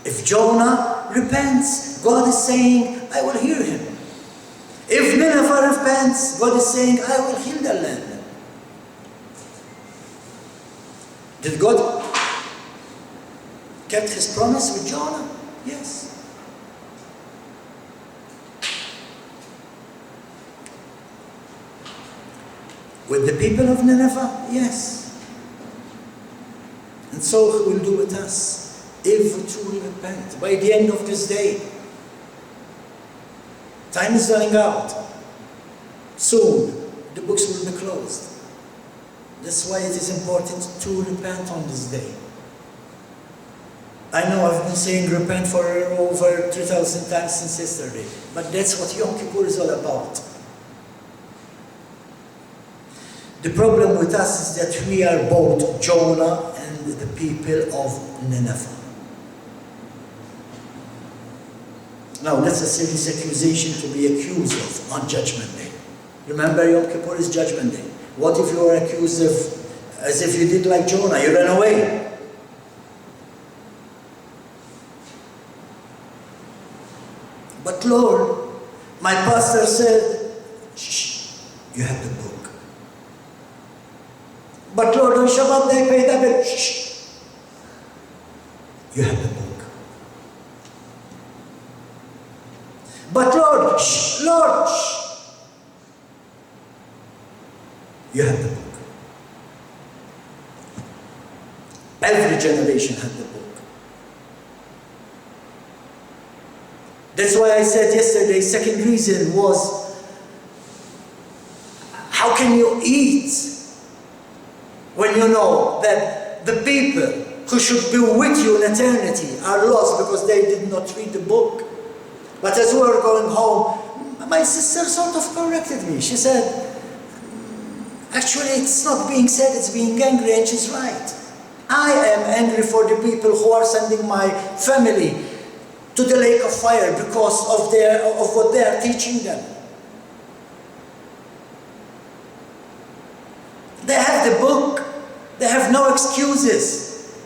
If Jonah repents, God is saying, I will hear him. If Nineveh repents, God is saying, I will heal the land. Did God kept His promise with Jonah? Yes. With the people of Nineveh? Yes. And so He will do with us if we truly repent. By the end of this day, time is running out. Soon, the books will be closed. That's why it is important to repent on this day. I know I've been saying repent for over 3,000 times since yesterday, but that's what Yom Kippur is all about. The problem with us is that we are both Jonah and the people of Nineveh. Now that's a serious accusation to be accused of on Judgment Day. Remember, Yom Kippur is Judgment Day. What if you are accused of, as if you did like Jonah, you ran away? But Lord, my pastor said, shh, you have the book. But Lord, on Shabbat they paid that bill. Shh, you have the book. But Lord, shh, Lord, shh, you have the book. Every generation had the book. That's why I said yesterday, second reason was, how can you eat when you know that the people who should be with you in eternity are lost because they did not read the book? But as we were going home, my sister sort of corrected me. She said, actually it's not being said, it's being angry, and she's right. I am angry for the people who are sending my family to the lake of fire because of what they are teaching them. They have the book. They have no excuses.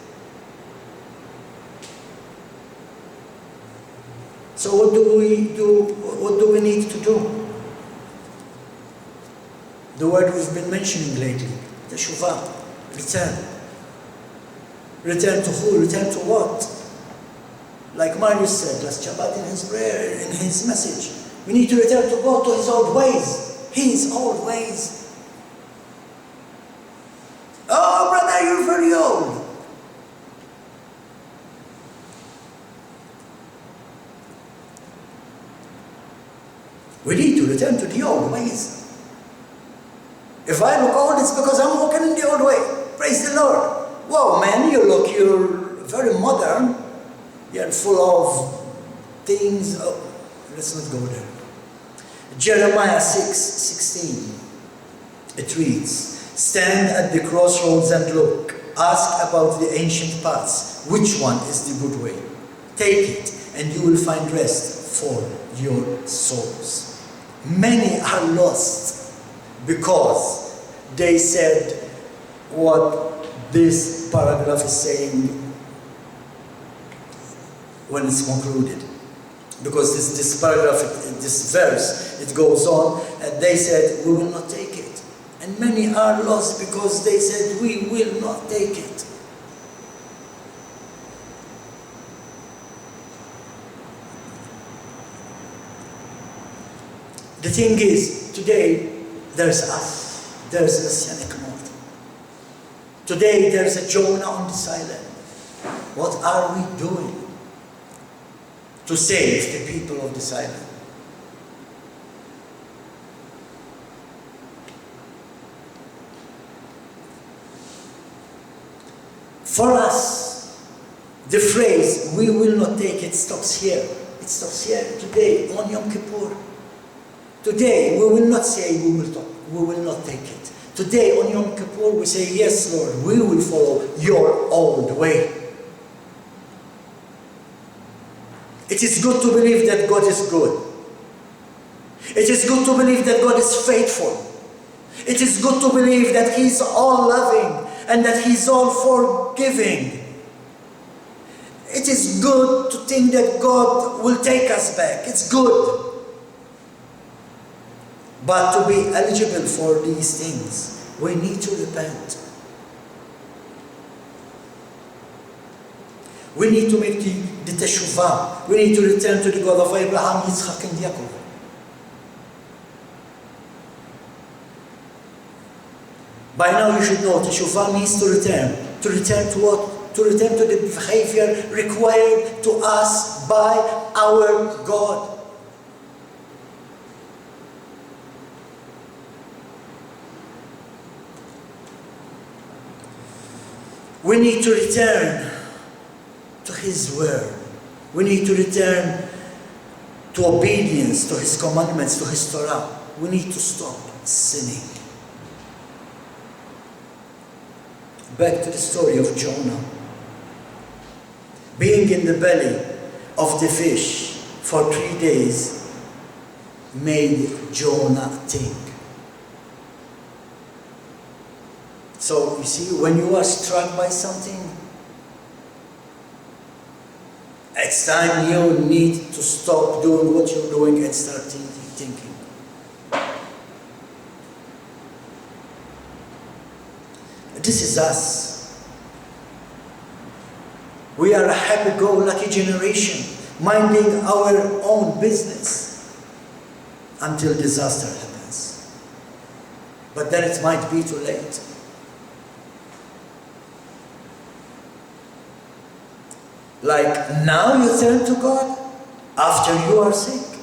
So what do we do? What do we need to do? The word we've been mentioning lately, teshuvah, return. Return to who? Return to what? Like Marius said last Shabbat in his prayer, in his message, we need to return to God, to His old ways. His old ways. Oh, brother, you're very old. We need to return to the old ways. If I look old, it's because I'm walking in the old way. Praise the Lord. Whoa, man, you're very modern. You're full of things. Oh, let's not go there. Jeremiah 6:16. It reads, stand at the crossroads and look. Ask about the ancient paths. Which one is the good way? Take it, and you will find rest for your souls. Many are lost because they said what this paragraph is saying when it's concluded. Because this paragraph, this verse, it goes on, and they said, we will not take it. And many are lost because they said, we will not take it. The thing is, today, there's us. There's a Messianic mode. Today, there's a Jonah on this island. What are we doing to save the people of this island? For us, the phrase, we will not take it, stops here. It stops here today on Yom Kippur. Today, we will not say we will not take it. Today on Yom Kippur, we say, yes, Lord, we will follow your old way. It is good to believe that God is good. It is good to believe that God is faithful. It is good to believe that He's all loving and that He's all forgiving. It is good to think that God will take us back. It's good. But to be eligible for these things, we need to repent. We need to make the teshuvah. We need to return to the God of Abraham, Yitzchak, and Yaakov. By now you should know teshuvah means to return. To return to what? To return to the behavior required to us by our God. We need to return to His word. We need to return to obedience, to His commandments, to His Torah. We need to stop sinning. Back to the story of Jonah. Being in the belly of the fish for 3 days made Jonah think. So you see, when you are struck by something, it's time you need to stop doing what you're doing and start thinking. This is us. We are a happy-go-lucky generation, minding our own business until disaster happens. But then it might be too late. Like now you turn to God after you are sick,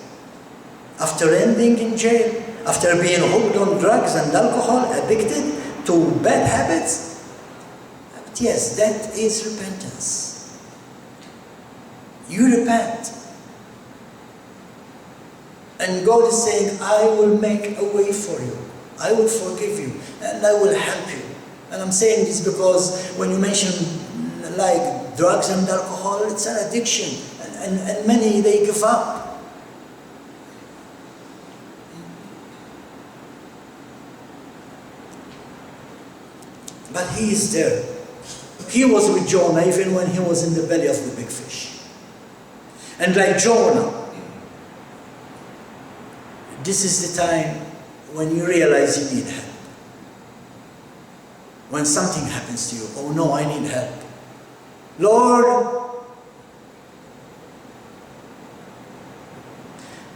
after ending in jail, after being hooked on drugs and alcohol, addicted to bad habits. But yes, that is repentance. You repent. And God is saying, I will make a way for you. I will forgive you and I will help you. And I'm saying this because when you mention like drugs and alcohol, it's an addiction, and many, they give up. But He is there. He was with Jonah even when he was in the belly of the big fish. And like Jonah, this is the time when you realize you need help. When something happens to you, oh no, I need help. Lord,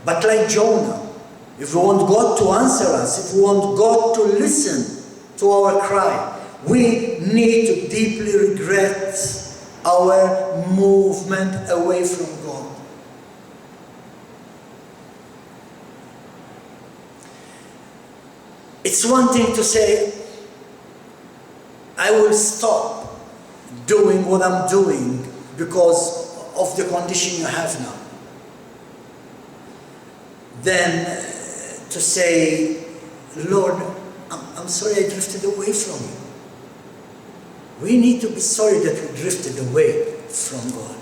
but like Jonah, if we want God to answer us, if we want God to listen to our cry, we need to deeply regret our movement away from God. It's one thing to say, I will stop doing what I'm doing because of the condition you have now. Then to say, Lord, I'm sorry I drifted away from you. We need to be sorry that we drifted away from God.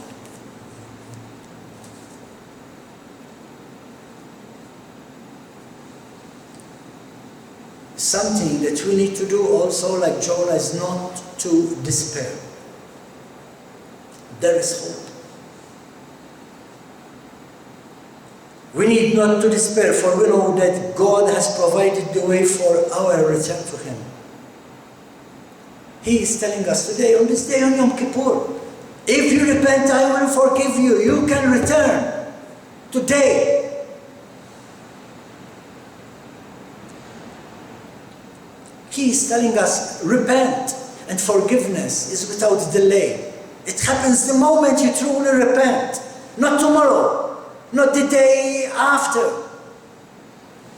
Something that we need to do also, like Jonah, is not to despair. There is hope. We need not to despair, for we know that God has provided the way for our return to Him. He is telling us today, on this day on Yom Kippur, if you repent, I will forgive you. You can return today. He is telling us, repent, and forgiveness is without delay. It happens the moment you truly repent, not tomorrow, not the day after.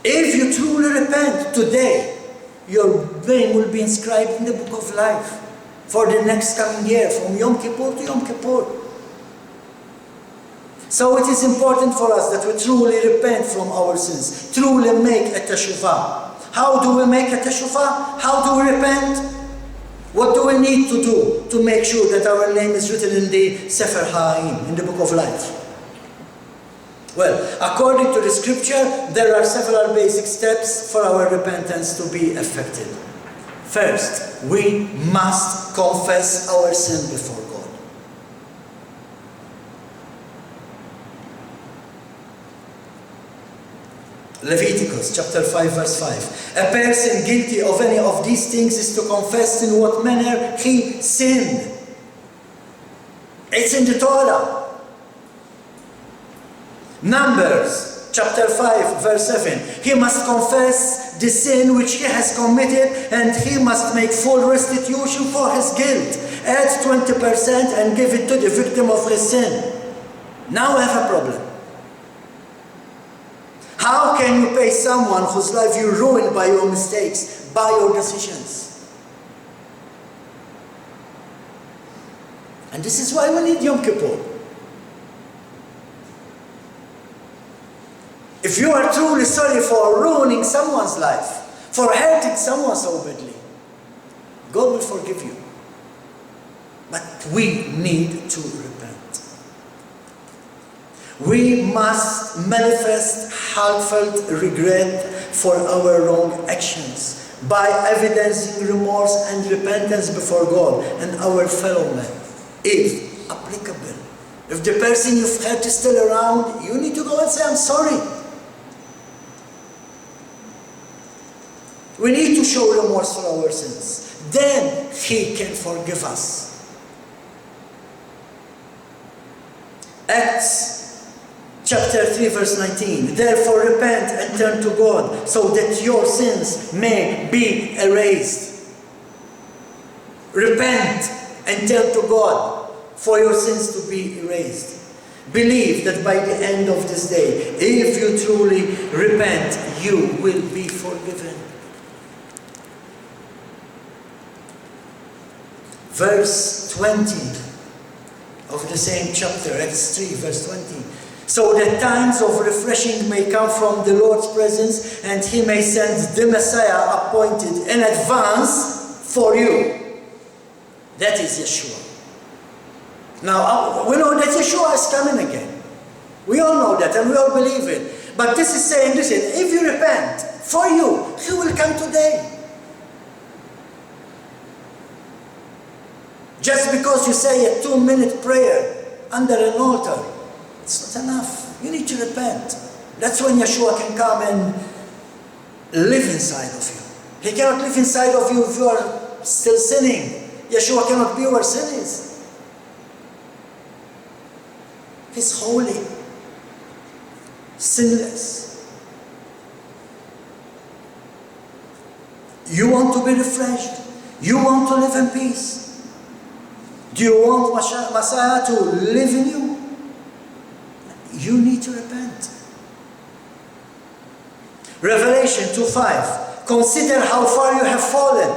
If you truly repent today, your name will be inscribed in the book of life for the next coming year, from Yom Kippur to Yom Kippur. So it is important for us that we truly repent from our sins, truly make a teshuvah. How do we make a teshuvah? How do we repent? What do we need to do to make sure that our name is written in the Sefer HaHayim, in the book of life? Well, according to the scripture, there are several basic steps for our repentance to be effective. First, we must confess our sin before God. Leviticus chapter 5 verse 5. A person guilty of any of these things is to confess in what manner he sinned. It's in the Torah. Numbers chapter 5 verse 7. He must confess the sin which he has committed, and he must make full restitution for his guilt. Add 20% and give it to the victim of his sin. Now we have a problem. How can you pay someone whose life you ruined by your mistakes, by your decisions? And this is why we need Yom Kippur. If you are truly sorry for ruining someone's life, for hurting someone so badly, God will forgive you. But we need to repent. We must manifest heartfelt regret for our wrong actions by evidencing remorse and repentance before God and our fellow men, if applicable. If the person you've hurt is still around, you need to go and say, I'm sorry. We need to show remorse for our sins. Then He can forgive us. Acts chapter 3 verse 19. Therefore repent and turn to God so that your sins may be erased. Repent and turn to God for your sins to be erased. Believe that by the end of this day, if you truly repent, you will be forgiven. Verse 20 of the same chapter, Acts 3, verse 20. So that times of refreshing may come from the Lord's presence, and He may send the Messiah appointed in advance for you. That is Yeshua. Now, we know that Yeshua is coming again. We all know that, and we all believe it. But this is saying, listen, if you repent, for you, He will come today. Just because you say a 2-minute prayer under an altar, it's not enough. You need to repent. That's when Yeshua can come and live inside of you. He cannot live inside of you if you are still sinning. Yeshua cannot be where sin is. He's holy, sinless. You want to be refreshed? You want to live in peace? Do you want Messiah to live in you? You need to repent. Revelation 2:5. Consider how far you have fallen.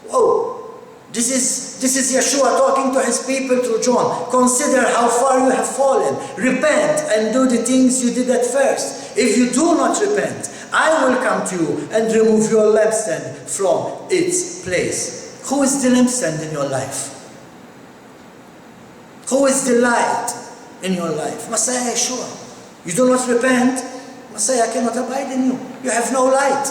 Whoa. This is Yeshua talking to His people through John. Consider how far you have fallen. Repent and do the things you did at first. If you do not repent, I will come to you and remove your lampstand from its place. Who is the lampstand in your life? Who is the light in your life? Messiah Yeshua. You do not repent, Messiah cannot abide in you. You have no light.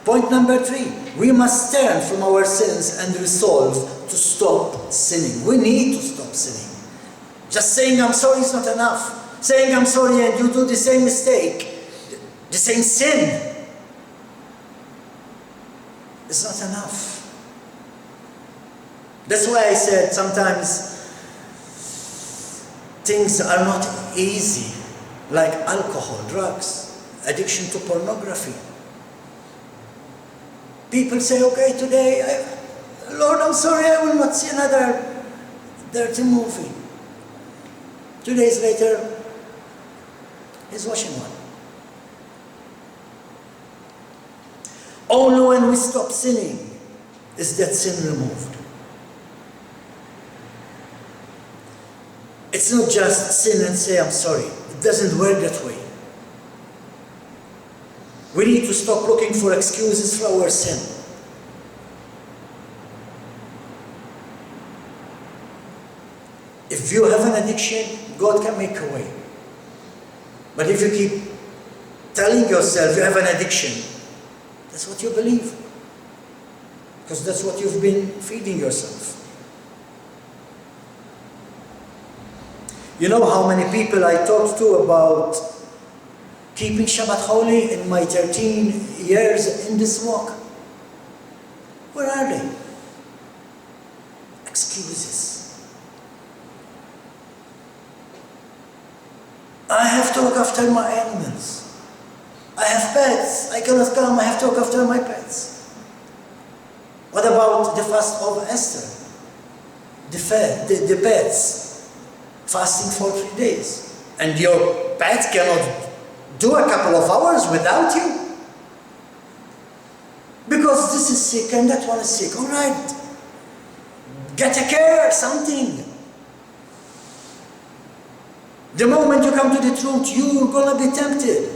Point number 3. We must turn from our sins and resolve to stop sinning. We need to stop sinning. Just saying I'm sorry is not enough. Saying I'm sorry and you do the same mistake, the same sin, is not enough. That's why I said sometimes things are not easy, like alcohol, drugs, addiction to pornography. People say, okay, today, Lord, I'm sorry, I will not see another dirty movie. 2 days later, he's watching one. Only when we stop sinning is that sin removed. It's not just sin and say, I'm sorry. It doesn't work that way. We need to stop looking for excuses for our sin. If you have an addiction, God can make a way. But if you keep telling yourself you have an addiction, that's what you believe. Because that's what you've been feeding yourself. You know how many people I talked to about keeping Shabbat holy in my 13 years in this walk? Where are they? Excuses. I have to look after my animals. I have pets. I cannot come. I have to look after my pets. What about the fast of Esther? The pets. Fasting for 3 days. And your pet cannot do a couple of hours without you. Because this is sick and that one is sick. All right. Get a care, something. The moment you come to the truth, you're going to be tempted.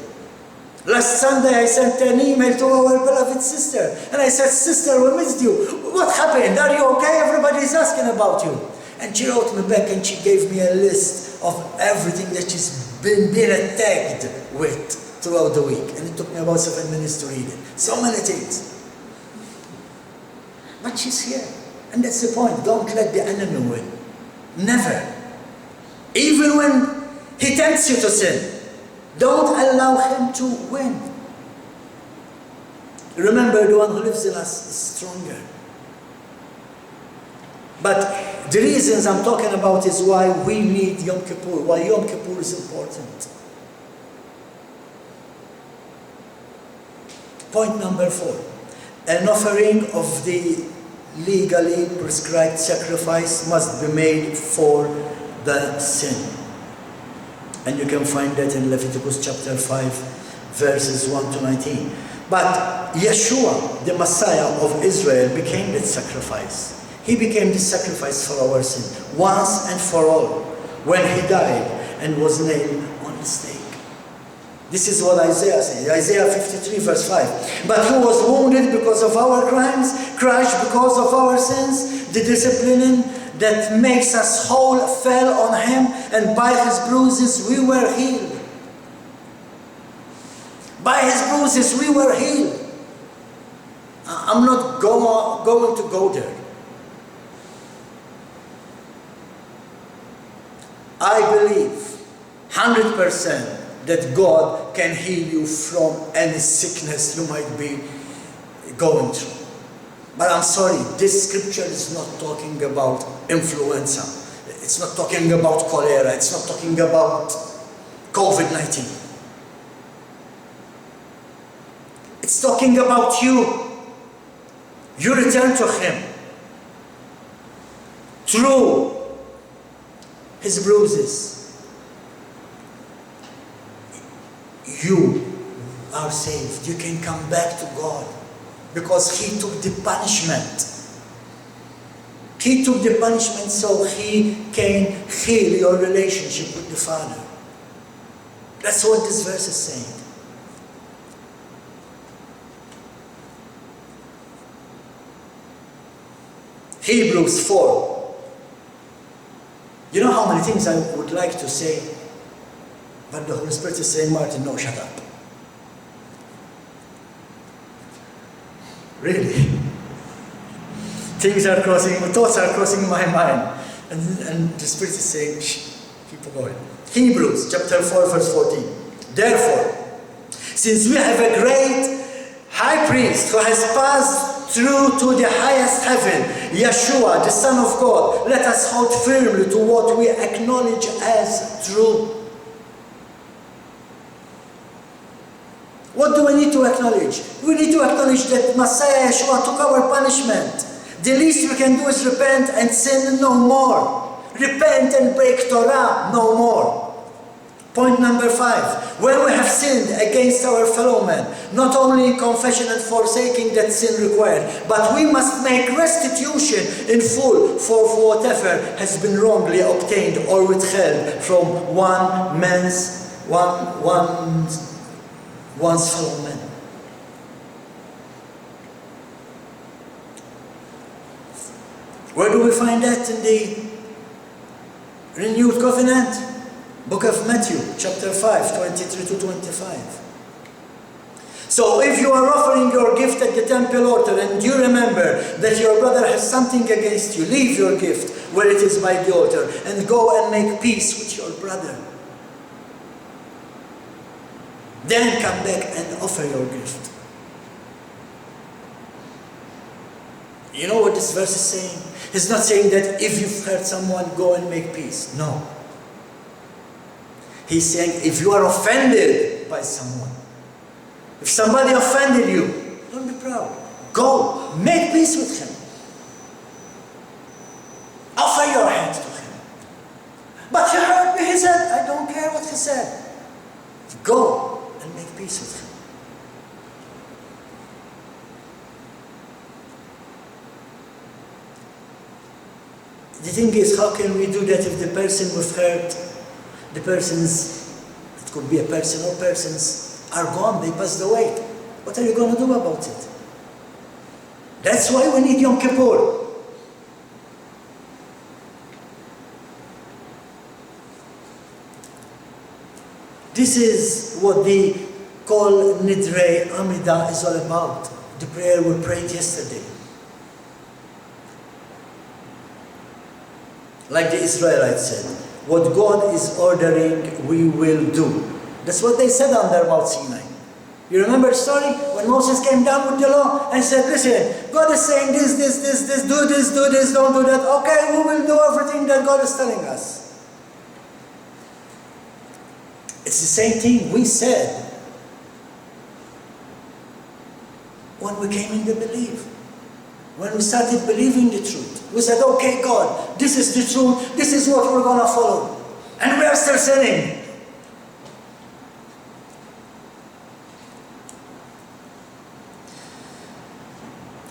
Last Sunday, I sent an email to our beloved sister. And I said, sister, we missed you. What happened? Are you okay? Everybody's asking about you. And she wrote me back and she gave me a list of everything that she's been attacked with throughout the week. And it took me about 7 minutes to read it. So many things. But she's here. And that's the point. Don't let the enemy win. Never. Even when he tempts you to sin, don't allow him to win. Remember, the one who lives in us is stronger. But the reasons I'm talking about is why we need Yom Kippur, why Yom Kippur is important. Point number 4. An offering of the legally prescribed sacrifice must be made for the sin. And you can find that in Leviticus chapter 5, verses 1 to 19. But Yeshua, the Messiah of Israel, became that sacrifice. He became the sacrifice for our sin, once and for all, when he died and was nailed on the stake. This is what Isaiah says, Isaiah 53, verse 5. But he was wounded because of our crimes, crushed because of our sins. The discipline that makes us whole fell on him, and by his bruises we were healed. By his bruises we were healed. I'm not going to go there. I believe 100% that God can heal you from any sickness you might be going through. But I'm sorry, this scripture is not talking about influenza. It's not talking about cholera. It's not talking about COVID-19. It's talking about you. You return to him through his bruises. You are saved. You can come back to God because he took the punishment. He took the punishment so he can heal your relationship with the Father. That's what this verse is saying. Hebrews 4. You know how many things I would like to say, but the Holy Spirit is saying, Martin, no, shut up. Really? Things are crossing, thoughts are crossing my mind. And the Spirit is saying, shh, keep going. Hebrews chapter 4, verse 14. Therefore, since we have a great high priest who has passed through to the highest heaven, Yeshua, the Son of God, let us hold firmly to what we acknowledge as true. What do we need to acknowledge? We need to acknowledge that Messiah Yeshua took our punishment. The least we can do is repent and sin no more. Repent and break Torah no more. Point number 5. When we have sinned against our fellow men, not only in confession and forsaking that sin required, but we must make restitution in full for whatever has been wrongly obtained or withheld from one's fellow men. Where do we find that in the renewed covenant? Book of Matthew, chapter 5, 23 to 25. So if you are offering your gift at the temple altar and you remember that your brother has something against you, leave your gift where it is by the altar and go and make peace with your brother. Then come back and offer your gift. You know what this verse is saying? It's not saying that if you've hurt someone, go and make peace. No. He's saying if you are offended by someone, if somebody offended you, don't be proud. Go, make peace with him. Offer your hand to him. But he hurt me, he said, I don't care what he said. Go and make peace with him. The thing is, how can we do that if the person we've hurt, the persons, it could be a person or persons, are gone, they passed away. What are you going to do about it? That's why we need Yom Kippur. This is what the call Nidrei Amida is all about. The prayer we prayed yesterday. Like the Israelites said, what God is ordering, we will do. That's what they said on their Mount Sinai. You remember the story? When Moses came down with the law and said, listen, God is saying this, do this, don't do that. Okay, we will do everything that God is telling us. It's the same thing we said when we came in to believe. When we started believing the truth. We said, okay, God, this is the truth. This is what we're going to follow. And we are still sinning.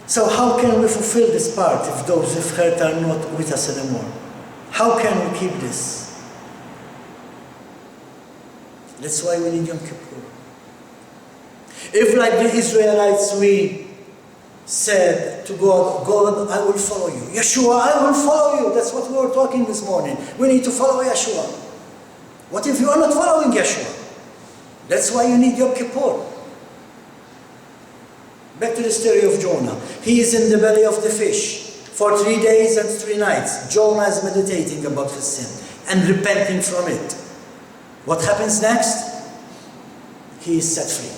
So how can we fulfill this part if those who've hurt are not with us anymore? How can we keep this? That's why we need Yom Kippur. If, like the Israelites, we said to God, God, I will follow you. Yeshua, I will follow you. That's what we were talking this morning. We need to follow Yeshua. What if you are not following Yeshua? That's why you need Yom Kippur. Back to the story of Jonah. He is in the belly of the fish for 3 days and 3 nights. Jonah is meditating about his sin and repenting from it. What happens next? He is set free.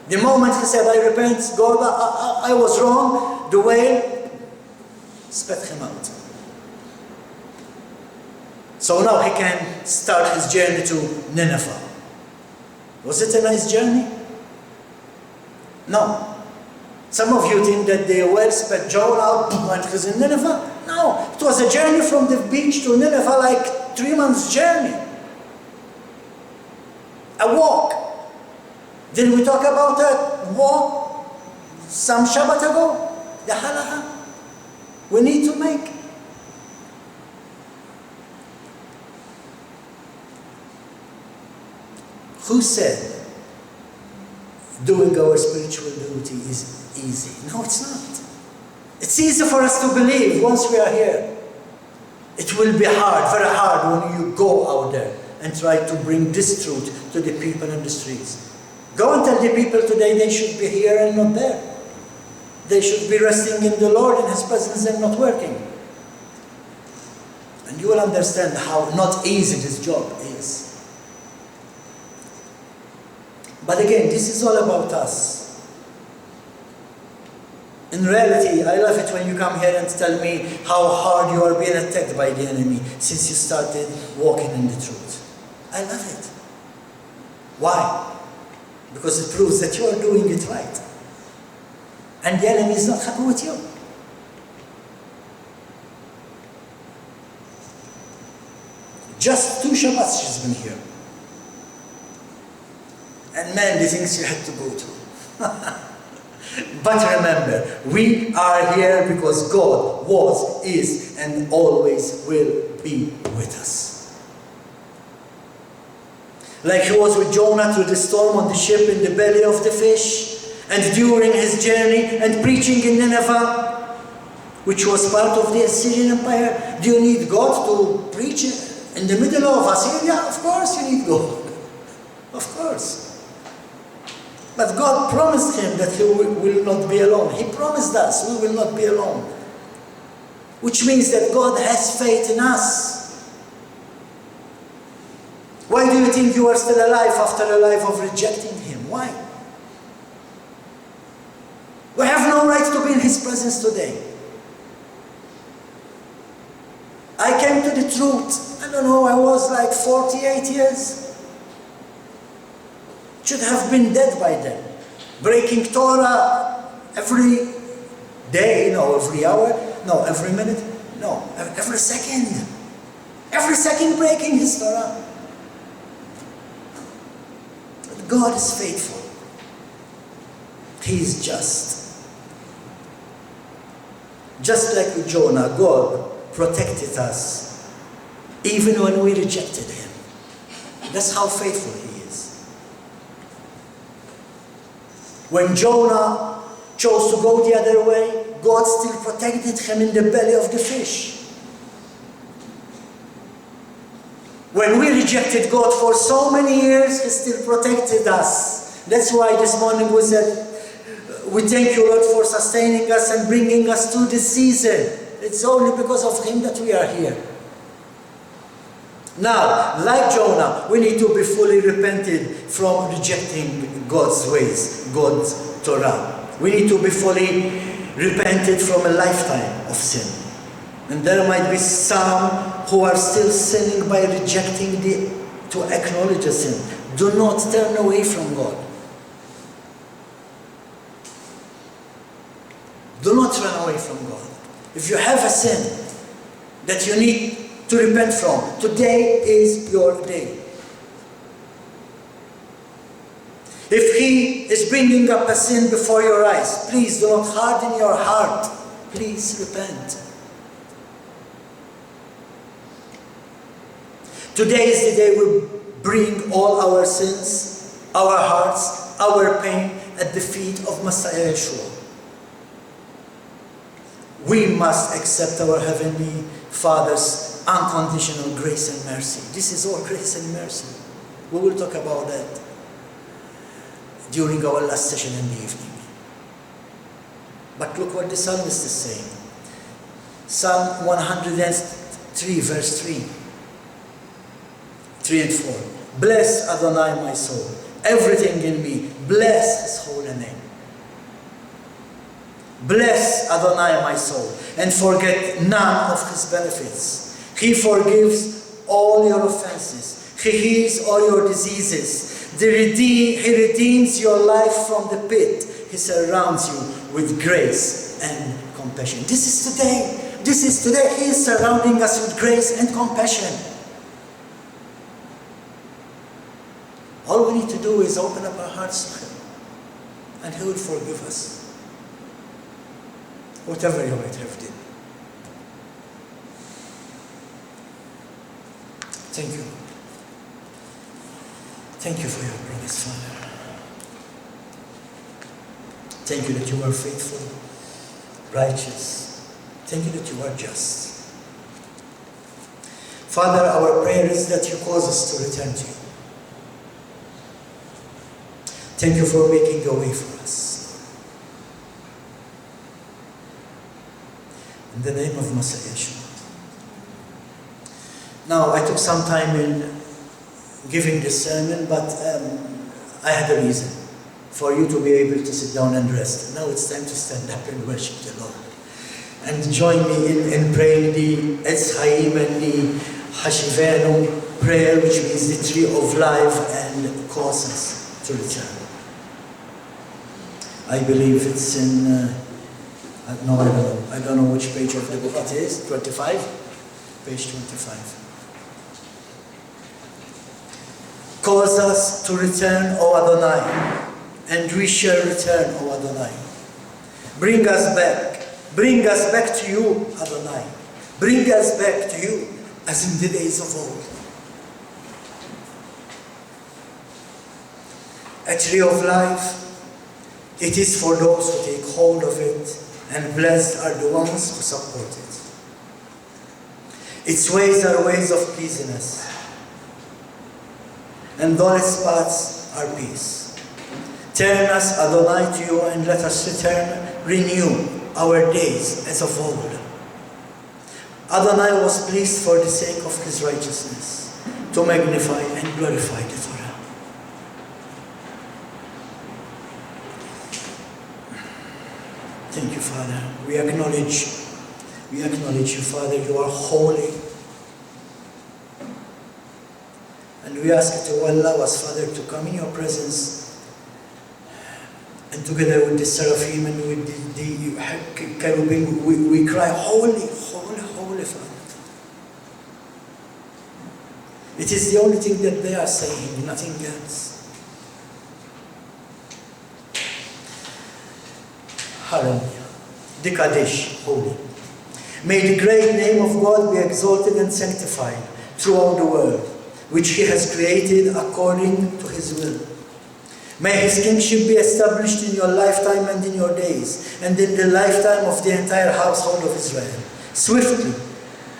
The moment he said, I repent, God, I was wrong, the whale spat him out. So now he can start his journey to Nineveh. Was it a nice journey? No. Some of you think that the whale spat Jonah out when he was in Nineveh. No, it was a journey from the beach to Nineveh, like 3 months journey. A walk. Didn't we talk about a walk some Shabbat ago? The halacha we need to make. Who said doing our spiritual duty is easy? No, it's not. It's easy for us to believe once we are here. It will be hard, very hard, when you go out there and try to bring this truth to the people in the streets. Go and tell the people today they should be here and not there. They should be resting in the Lord, in His presence, and not working. And you will understand how not easy this job is. But again, this is all about us. In reality, I love it when you come here and tell me how hard you are being attacked by the enemy since you started walking in the truth. I love it. Why? Because it proves that you are doing it right. And the enemy is not happy with you. Just 2 Shabbats she's been here. And man, the things you had to go to. But remember, we are here because God was, is, and always will be with us. Like He was with Jonah through the storm on the ship in the belly of the fish, and during his journey and preaching in Nineveh, which was part of the Assyrian Empire. Do you need God to preach in the middle of Assyria? Of course you need God. Of course. But God promised him that he will not be alone. He promised us we will not be alone. Which means that God has faith in us. Why do you think you are still alive after a life of rejecting Him? Why? We have no right to be in His presence today. I came to the truth, I don't know, I was like 48 years. Should have been dead by then. Breaking Torah every day, no, every hour, no, every minute, no, every second. Every second breaking His Torah. But God is faithful. He is just. Just like with Jonah, God protected us even when we rejected him. That's how faithful he is. When Jonah chose to go the other way, God still protected him in the belly of the fish. When we rejected God for so many years, he still protected us. That's why this morning we said, we thank you, Lord, for sustaining us and bringing us to this season. It's only because of him that we are here. Now, like Jonah, we need to be fully repented from rejecting God's ways, God's Torah. We need to be fully repented from a lifetime of sin. And there might be some who are still sinning by rejecting to acknowledge the sin. Do not turn away from God. Do not run away from God. If you have a sin that you need to repent from, today is your day. If he is bringing up a sin before your eyes, please do not harden your heart. Please repent. Today is the day we bring all our sins, our hearts, our pain at the feet of Messiah Yeshua. We must accept our Heavenly Father's unconditional grace and mercy. This is all grace and mercy. We will talk about that during our last session in the evening. But look what the psalmist is saying. Psalm 103 verse 3 and 4. Bless Adonai my soul, everything in me, bless his holy name. Bless Adonai my soul, and forget none of his benefits. He forgives all your offenses. He heals all your diseases. He redeems your life from the pit. He surrounds you with grace and compassion. This is today. This is today. He is surrounding us with grace and compassion. All we need to do is open up our hearts to him, and he will forgive us. Whatever you might have done. Thank you. Thank you for your promise, Father. Thank you that you are faithful, righteous. Thank you that you are just. Father, our prayer is that you cause us to return to you. Thank you for making a way for us. In the name of Messiah Yeshua. Now, I took some time in giving this sermon, but I had a reason for you to be able to sit down and rest. Now it's time to stand up and worship the Lord. And join me in praying the Etz Chaim and the Hashivenu prayer, which means the tree of life, and cause us to return. I believe it's in... no, I don't know. I don't know which page of the book it is. 25? Page 25. Cause us to return, O Adonai, and we shall return, O Adonai. Bring us back to you, Adonai. Bring us back to you, as in the days of old. A tree of life, it is for those who take hold of it, and blessed are the ones who support it. Its ways are ways of pleasingness, and all its paths are peace. Turn us, Adonai, to you, and let us renew our days as of old. Adonai was pleased for the sake of his righteousness to magnify and glorify the Torah. Thank you, Father. We acknowledge you, Father. You are holy. And we ask you to allow us, Father, to come in your presence, and together with the seraphim and with the cherubim, we cry, holy, holy, holy, Father. It is the only thing that they are saying, nothing else. Hallelujah. the Kaddish, holy. May the great name of God be exalted and sanctified throughout the world, which He has created according to His will. May His kingship be established in your lifetime and in your days, and in the lifetime of the entire household of Israel, swiftly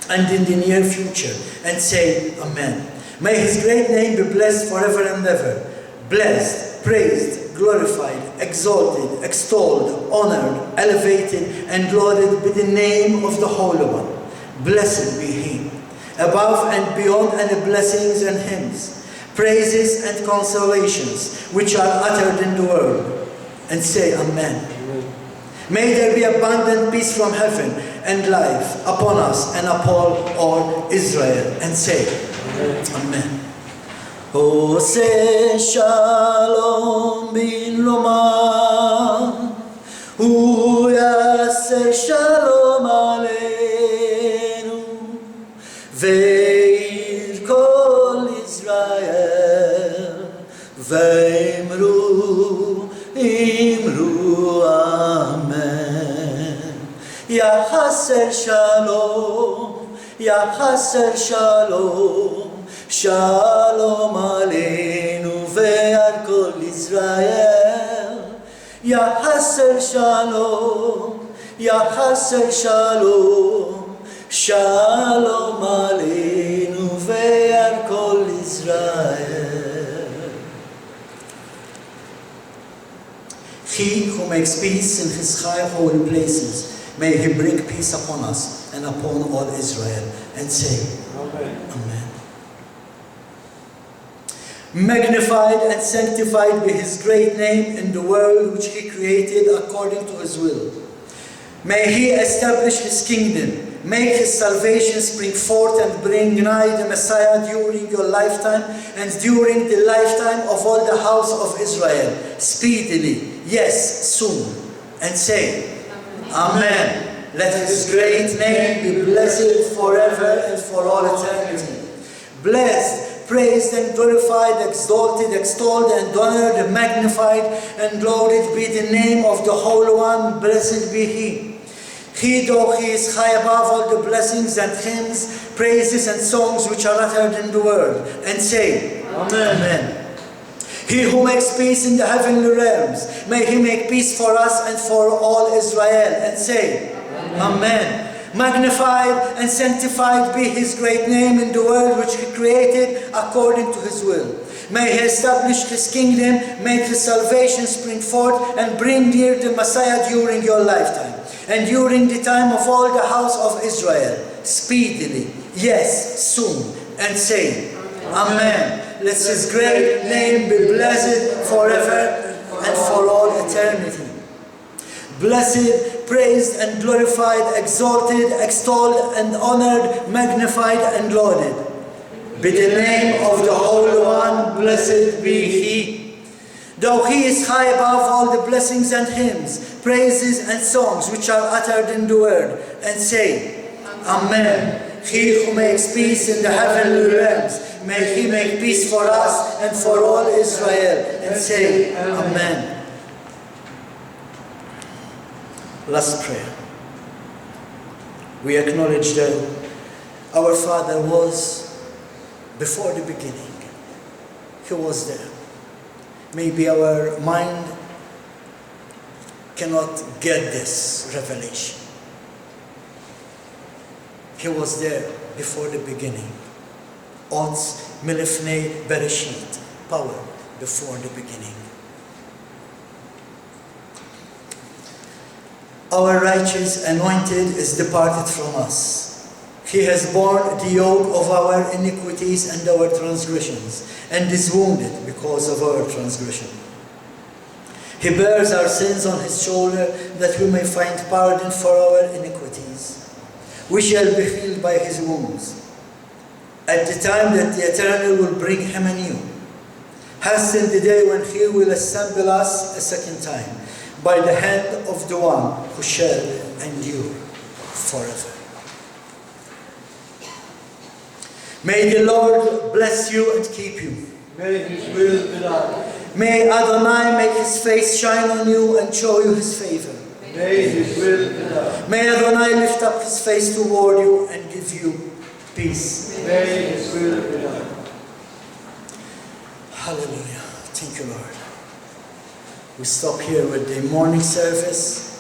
and in the near future, and say, Amen. May His great name be blessed forever and ever. Blessed, praised, glorified, exalted, extolled, honored, elevated, and lauded be the name of the Holy One. Blessed be He, above and beyond any blessings and hymns, praises and consolations which are uttered in the world, and say Amen. May there be abundant peace from heaven and life upon us and upon all Israel, and say Amen. Ose shalom bin lomar, hu yaser shalom aleinu, ve'ir kol Israel, ve'imru amen. Yahaser shalom, Yahaser shalom, Shalom aleinu ve'al kol Israel. Yahaser shalom, Yahaser shalom, Shalom aleinu ve'al kol Israel. He who makes peace in His high holy places, may He bring peace upon us and upon all Israel, and say Amen. Amen. Magnified and sanctified be His great name in the world which He created according to His will. May He establish His kingdom, make His salvation spring forth, and bring nigh the Messiah during your lifetime and during the lifetime of all the house of Israel, speedily, yes, soon, and say Amen. Let His great name be blessed forever and for all eternity. Blessed, praised and glorified, exalted, extolled and honored, magnified and lauded be the name of the Holy One. Blessed be He. He, though He is high above all the blessings and hymns, praises and songs which are uttered in the world, and say Amen. Amen. He who makes peace in the heavenly realms, may He make peace for us and for all Israel, and say Amen. Amen. Magnified and sanctified be His great name in the world which He created according to His will. May He establish His kingdom, make His salvation spring forth, and bring near the Messiah during your lifetime, and during the time of all the house of Israel, speedily, yes, soon, and say Amen. Let His great name be blessed forever and for all eternity. Blessed, praised and glorified, exalted, extolled and honored, magnified and lauded be the name of the Holy One. Blessed be He. Though He is high above all the blessings and hymns, praises and songs which are uttered in the word, and say Amen. He who makes peace in the heavenly realms, may He make peace for us and for all Israel, and say Amen. Last prayer. We acknowledge that our Father was before the beginning. He was there. Maybe our mind cannot get this revelation. He was there before the beginning. Ots milifnei bereshit, power before the beginning. Our righteous anointed is departed from us. He has borne the yoke of our iniquities and our transgressions, and is wounded because of our transgression. He bears our sins on His shoulder, that we may find pardon for our iniquities. We shall be healed by His wounds. At the time that the Eternal will bring Him anew, hasten the day when He will assemble us a second time, by the hand of the One who shall endure forever. May the Lord bless you and keep you.
May His will be done.
May Adonai make His face shine on you and show you His favor.
May His will be done.
May Adonai lift up His face toward you and give you peace.
May His will be done.
Hallelujah. Thank you, Lord. We stop here with the morning service.